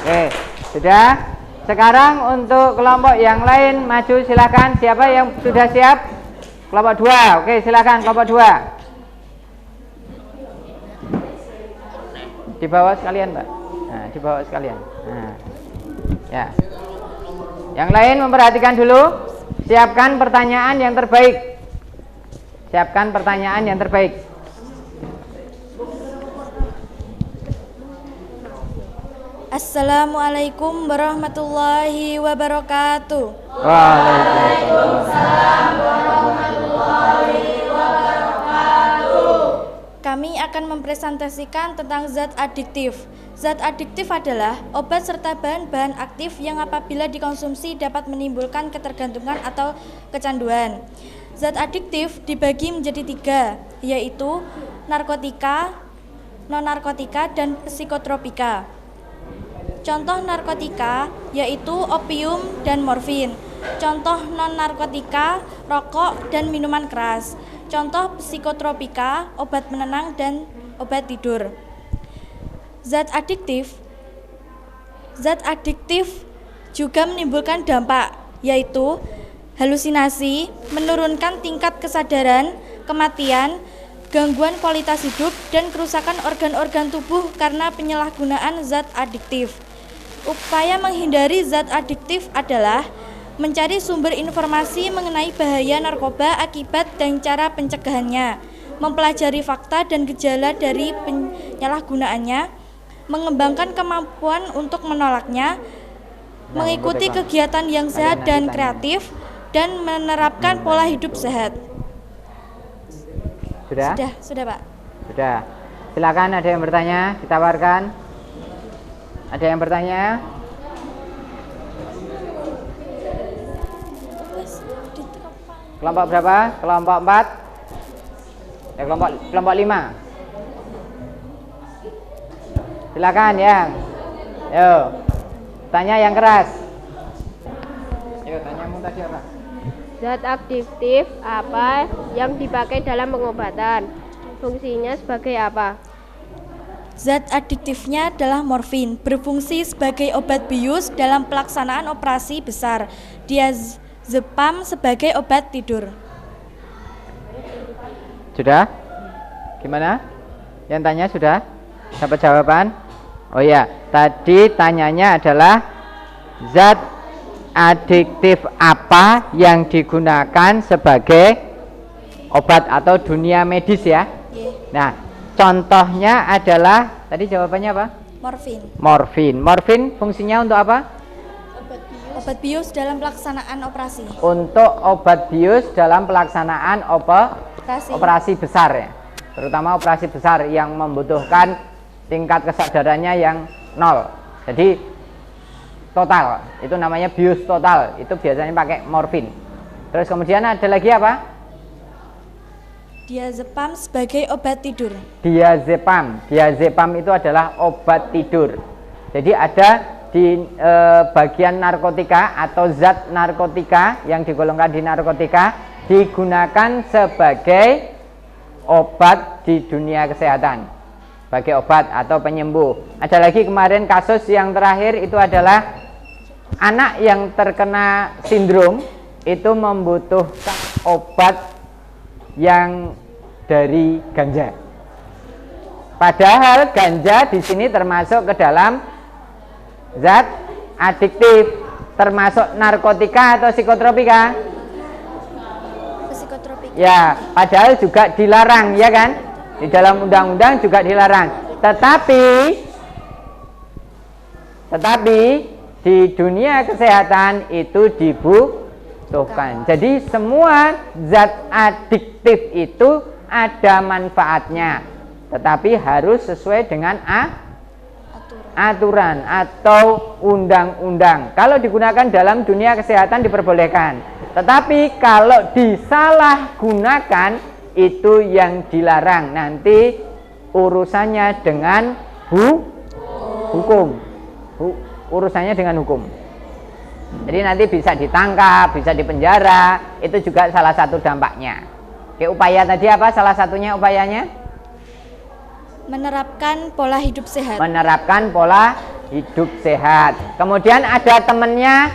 Oke, sudah. Sekarang untuk kelompok yang lain maju silakan. Siapa yang sudah siap? Kelompok 2. Oke, silakan kelompok 2. Di bawah sekalian, Mbak. Nah, di bawah sekalian. Nah. Ya. Yang lain memperhatikan dulu. Siapkan pertanyaan yang terbaik. Siapkan pertanyaan yang terbaik. Assalamualaikum warahmatullahi wabarakatuh. Waalaikumsalam warahmatullahi wabarakatuh. Kami akan mempresentasikan tentang zat adiktif. Zat adiktif adalah obat serta bahan-bahan aktif yang apabila dikonsumsi dapat menimbulkan ketergantungan atau kecanduan. Zat adiktif dibagi menjadi 3, yaitu narkotika, non-narkotika, dan psikotropika. Contoh narkotika yaitu opium dan morfin. Contoh non-narkotika, rokok dan minuman keras. Contoh psikotropika, obat menenang dan obat tidur. Zat adiktif juga menimbulkan dampak, yaitu halusinasi, menurunkan tingkat kesadaran, kematian, gangguan kualitas hidup, dan kerusakan organ-organ tubuh karena penyalahgunaan zat adiktif. Upaya menghindari zat adiktif adalah mencari sumber informasi mengenai bahaya narkoba, akibat dan cara pencegahannya, mempelajari fakta dan gejala dari penyalahgunaannya, mengembangkan kemampuan untuk menolaknya, mengikuti kegiatan yang sehat dan kreatif, dan menerapkan pola hidup sehat. Sudah? Sudah, Pak. Sudah. Silakan, ada yang bertanya, ditawarkan. Ada yang bertanya? Kelompok berapa? Kelompok 4? Ya, kelompok 5. Silakan yang. Yo. Tanya yang keras. Yo, tanyamu tadi apa? Zat adiktif apa yang dipakai dalam pengobatan? Fungsinya sebagai apa? Zat adiktifnya adalah morfin, berfungsi sebagai obat bius dalam pelaksanaan operasi besar. Diazepam sebagai obat tidur. Sudah? Gimana? Yang tanya sudah? Dapat jawaban? Oh ya, tadi tanyanya adalah zat adiktif apa yang digunakan sebagai obat atau dunia medis ya. Nah, contohnya adalah tadi jawabannya apa? Morfin. Morfin. Morfin fungsinya untuk apa? Obat bius dalam pelaksanaan operasi. Untuk obat bius dalam pelaksanaan operasi besar ya. Terutama operasi besar yang membutuhkan tingkat kesadarannya yang 0. Jadi total, itu namanya bius total. Itu biasanya pakai morfin. Terus kemudian ada lagi apa? Diazepam sebagai obat tidur. Diazepam. Diazepam itu adalah obat tidur. Jadi ada di bagian narkotika atau zat narkotika yang digolongkan di narkotika digunakan sebagai obat di dunia kesehatan, sebagai obat atau penyembuh. Ada lagi kemarin kasus yang terakhir itu adalah anak yang terkena sindrom itu membutuhkan obat yang dari ganja. Padahal ganja di sini termasuk ke dalam zat adiktif, termasuk narkotika atau psikotropika. Psikotropika. Ya, padahal juga dilarang, ya kan? Di dalam undang-undang juga dilarang. Tetapi di dunia kesehatan itu dibutuhkan. Jadi semua zat adiktif itu ada manfaatnya, tetapi harus sesuai dengan aturan atau undang-undang. Kalau digunakan dalam dunia kesehatan diperbolehkan, tetapi kalau disalahgunakan itu yang dilarang. Nanti urusannya dengan hukum. Urusannya dengan hukum. Jadi nanti bisa ditangkap, bisa dipenjara. Itu juga salah satu dampaknya. Oke, upaya tadi apa? Salah satunya upayanya? Menerapkan pola hidup sehat. Menerapkan pola hidup sehat. Kemudian ada temennya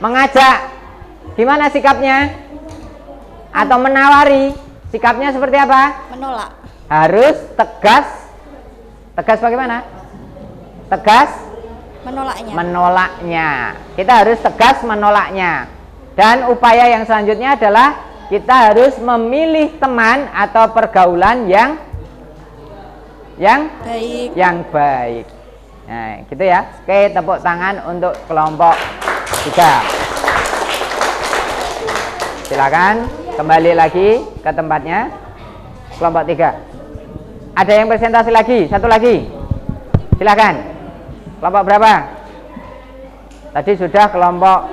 mengajak, gimana sikapnya? Atau menawari, sikapnya seperti apa? Menolak. Harus tegas. Tegas bagaimana? Tegas menolaknya. Kita harus tegas menolaknya. Dan upaya yang selanjutnya adalah kita harus memilih teman atau pergaulan yang baik. Nah, gitu ya. Oke, tepuk tangan untuk kelompok 3. Silakan kembali lagi ke tempatnya. Kelompok 3. Ada yang presentasi lagi? Satu lagi. Silakan. Kelompok berapa? Tadi sudah kelompok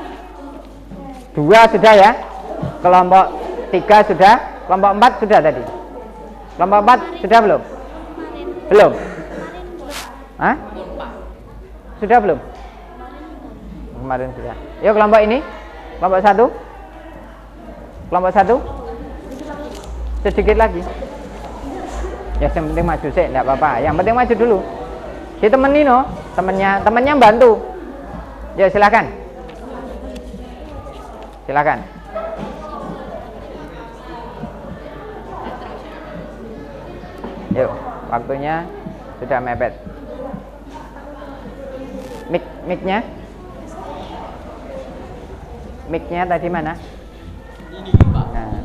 2 sudah ya. Kelompok 3 sudah. Kelompok 4 sudah tadi. Kelompok 4 sudah belum? Belum? Hah? Sudah belum? Kemarin sudah. Yuk kelompok ini. Kelompok 1. Kelompok 1. Sedikit lagi. Ya yang penting maju sih, enggak apa-apa. Yang penting maju dulu. Ditemenin no, temennya bantu. Ya silakan. Silakan. Yuk, waktunya sudah mepet. Mic-nya tadi mana? Nah.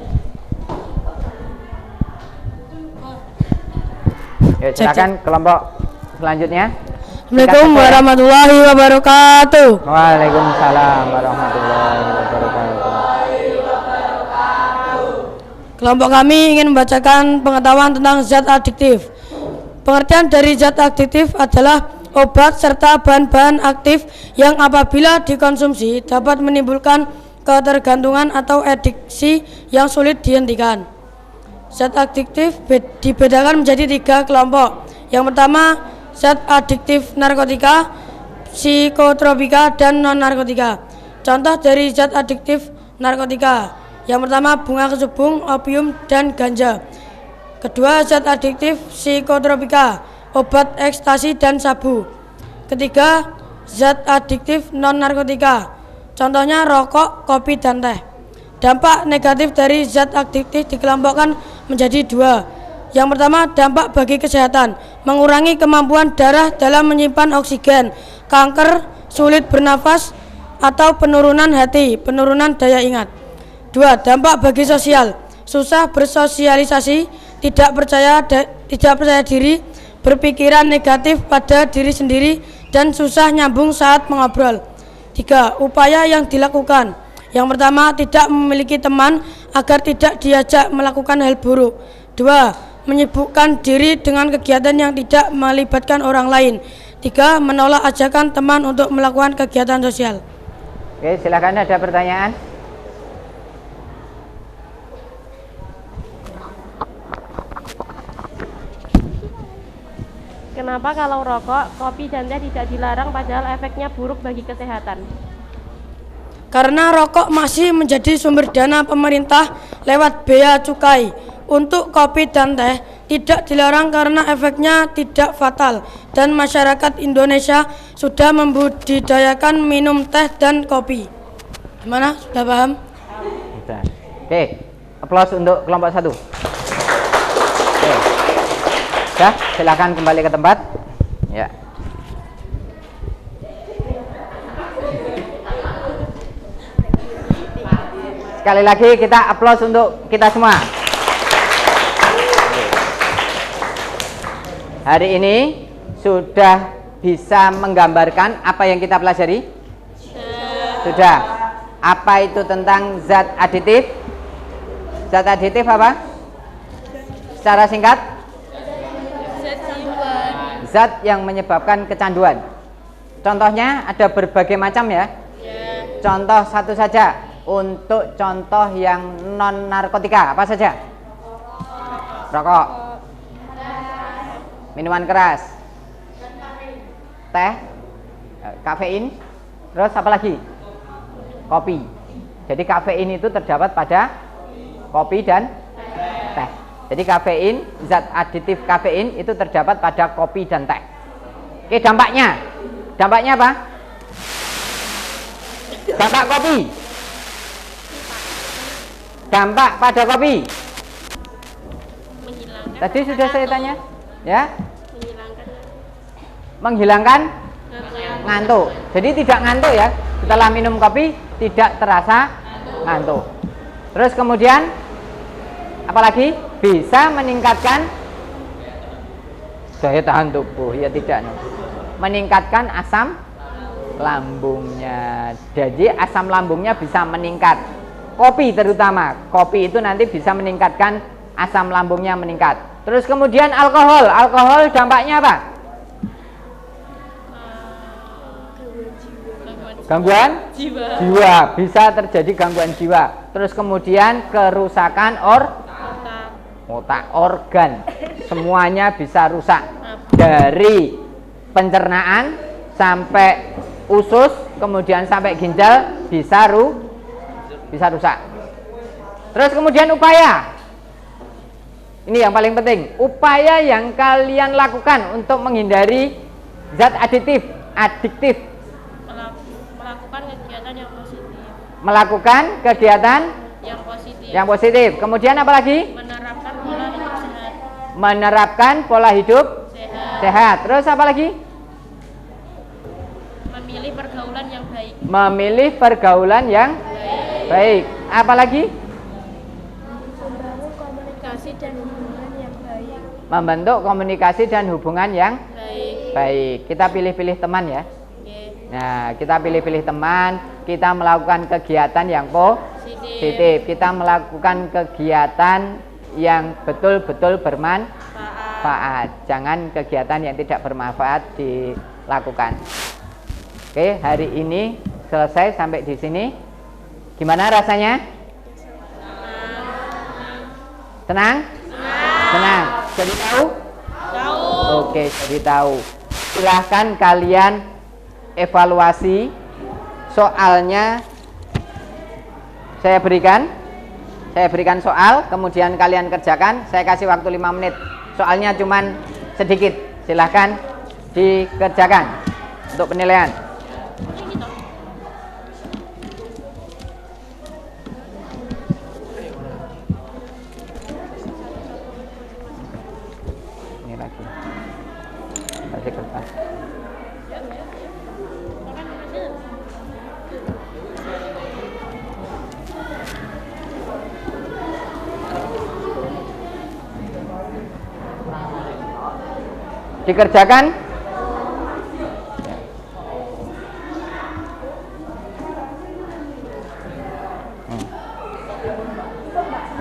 Yuk, silakan kelompok selanjutnya. Assalamualaikum warahmatullahi wabarakatuh. Waalaikumsalam warahmatullahi wabarakatuh. Kelompok kami ingin membacakan pengetahuan tentang zat adiktif. Pengertian dari zat adiktif adalah obat serta bahan-bahan aktif yang apabila dikonsumsi dapat menimbulkan ketergantungan atau adiksi yang sulit dihentikan. Zat adiktif dibedakan menjadi 3 kelompok. Yang pertama, zat adiktif narkotika, psikotropika, dan non-narkotika. Contoh dari zat adiktif narkotika. Yang pertama, bunga kesubung, opium, dan ganja. Kedua, zat adiktif psikotropika, obat ekstasi dan sabu. Ketiga, zat adiktif non-narkotika. Contohnya rokok, kopi, dan teh. Dampak negatif dari zat adiktif dikelompokkan menjadi 2. Yang pertama, dampak bagi kesehatan, mengurangi kemampuan darah dalam menyimpan oksigen, kanker, sulit bernafas, atau penurunan hati, penurunan daya ingat. 2. Dampak bagi sosial, susah bersosialisasi, tidak percaya diri, berpikiran negatif pada diri sendiri, dan susah nyambung saat mengobrol. 3. Upaya yang dilakukan. Yang pertama, tidak memiliki teman agar tidak diajak melakukan hal buruk. 2. Menyibukkan diri dengan kegiatan yang tidak melibatkan orang lain. 3. Menolak ajakan teman untuk melakukan kegiatan sosial. Oke, silakan, ada pertanyaan? Kenapa kalau rokok, kopi, dan teh tidak dilarang padahal efeknya buruk bagi kesehatan? Karena rokok masih menjadi sumber dana pemerintah lewat bea cukai. Untuk kopi dan teh tidak dilarang karena efeknya tidak fatal, dan masyarakat Indonesia sudah membudidayakan minum teh dan kopi. Gimana? Sudah paham? Sudah. Oke, aplaus untuk kelompok 1. Oke. Sudah, silakan kembali ke tempat. Ya. Sekali lagi kita aplaus untuk kita semua. Hari ini sudah bisa menggambarkan apa yang kita pelajari? Sudah. Apa itu tentang zat aditif? Zat aditif apa? Secara singkat? Zat yang menyebabkan kecanduan. Contohnya ada berbagai macam ya. Contoh satu saja. Untuk contoh yang non narkotika apa saja? Rokok, minuman keras, teh, kafein, terus apa lagi? Kopi. Jadi kafein itu terdapat pada kopi dan teh. Jadi kafein, zat aditif kafein itu terdapat pada kopi dan teh. Oke, dampaknya. Dampaknya apa? Dampak kopi. Dampak pada kopi. Tadi sudah saya tanya, ya? Menghilangkan ngantuk. Jadi tidak ngantuk ya. Setelah minum kopi tidak terasa ngantuk. Terus kemudian apalagi? Bisa meningkatkan daya tahan tubuh. Ya tidak. Meningkatkan asam lambungnya. Jadi asam lambungnya bisa meningkat. Kopi terutama, kopi itu nanti bisa meningkatkan asam lambungnya meningkat. Terus kemudian alkohol, alkohol dampaknya apa? Gangguan jiwa, bisa terjadi gangguan jiwa. Terus kemudian kerusakan otak, organ, semuanya bisa rusak. Dari pencernaan sampai usus, kemudian sampai ginjal bisa rusak. Terus kemudian upaya. Ini yang paling penting. Upaya yang kalian lakukan untuk menghindari zat adiktif. Melakukan kegiatan yang positif. Melakukan kegiatan yang positif. Kemudian apa lagi? Menerapkan pola hidup sehat. Menerapkan pola hidup sehat. Terus apa lagi? Memilih pergaulan yang baik. Memilih pergaulan yang baik. Apa lagi? Komunikasi dan hubungan yang baik. Membentuk komunikasi dan hubungan yang baik. Kita pilih-pilih teman ya. Nah, kita pilih-pilih teman, kita melakukan kegiatan yang positif. Kita melakukan kegiatan yang betul-betul bermanfaat. Jangan kegiatan yang tidak bermanfaat dilakukan. Oke, hari ini selesai sampai di sini. Gimana rasanya? Tenang? Tenang. Jadi tahu? Oke, jadi tahu. Silahkan kalian evaluasi soalnya. Saya berikan soal, kemudian kalian kerjakan. Saya kasih waktu 5 menit. Soalnya cuman sedikit. Silahkan dikerjakan untuk penilaian. Kasih kertas. Dikerjakan?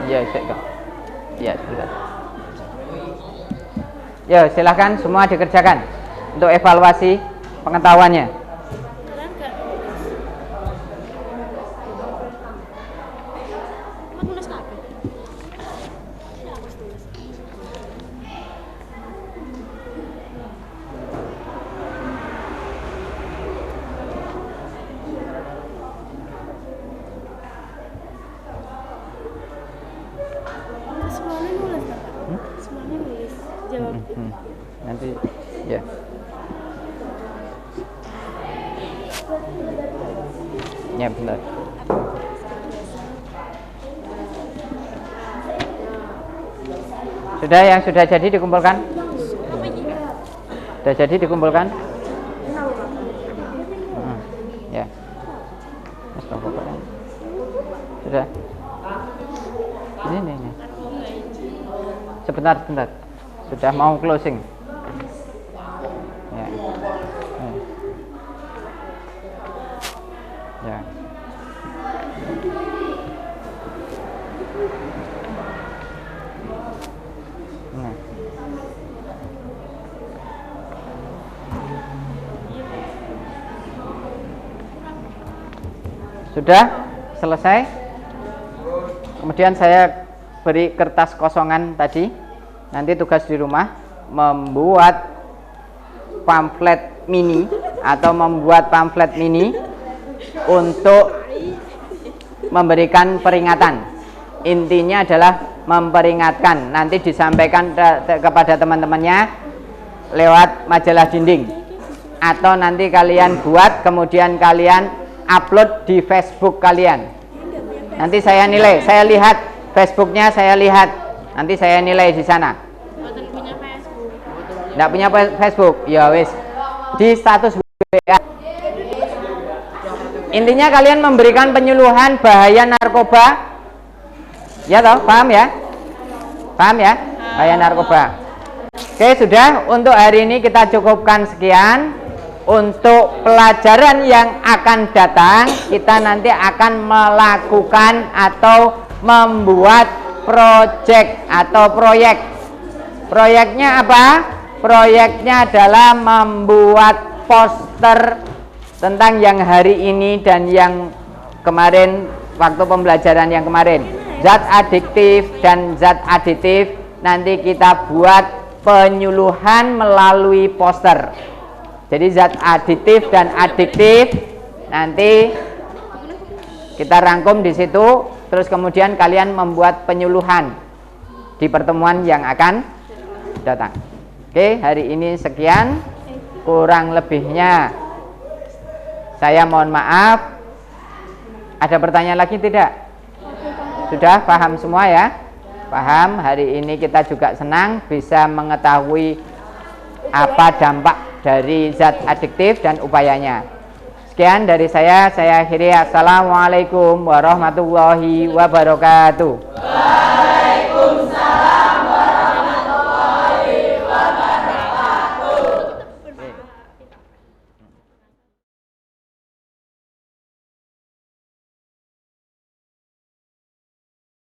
Ya, ya, sebentar. Ya, silahkan semua dikerjakan untuk evaluasi pengetahuannya. Nanti ya. Ya benar. Sudah, yang sudah jadi dikumpulkan? Sudah jadi dikumpulkan? Ya. Sudah. Ini. Sebentar. Sudah mau closing. Ya. Ya. Nah. Sudah selesai. Kemudian saya beri kertas kosongan tadi. Nanti tugas di rumah membuat pamflet mini atau membuat pamflet mini untuk memberikan peringatan. Intinya adalah memperingatkan. Nanti disampaikan kepada teman-temannya lewat majalah dinding, atau nanti kalian buat kemudian kalian upload di Facebook kalian. Nanti saya nilai, saya lihat Facebooknya, saya lihat. Nanti saya nilai di sana. Nggak punya Facebook, ya wis. Di status WA. Intinya kalian memberikan penyuluhan bahaya narkoba. Ya toh, paham ya? Paham ya? Bahaya narkoba. Oke, sudah. Untuk hari ini kita cukupkan sekian. Untuk pelajaran yang akan datang, kita nanti akan melakukan atau membuat project atau proyek. Proyeknya apa? Proyeknya adalah membuat poster tentang yang hari ini dan yang kemarin, waktu pembelajaran yang kemarin. Zat adiktif dan zat aditif nanti kita buat penyuluhan melalui poster. Jadi zat aditif dan adiktif nanti kita rangkum di situ. Terus kemudian kalian membuat penyuluhan di pertemuan yang akan datang. Oke, hari ini sekian. Kurang lebihnya saya mohon maaf. Ada pertanyaan lagi tidak? Sudah paham semua ya? Paham. Hari ini kita juga senang bisa mengetahui apa dampak dari zat adiktif dan upayanya. Sekian dari saya akhiri. Assalamualaikum warahmatullahi wabarakatuh.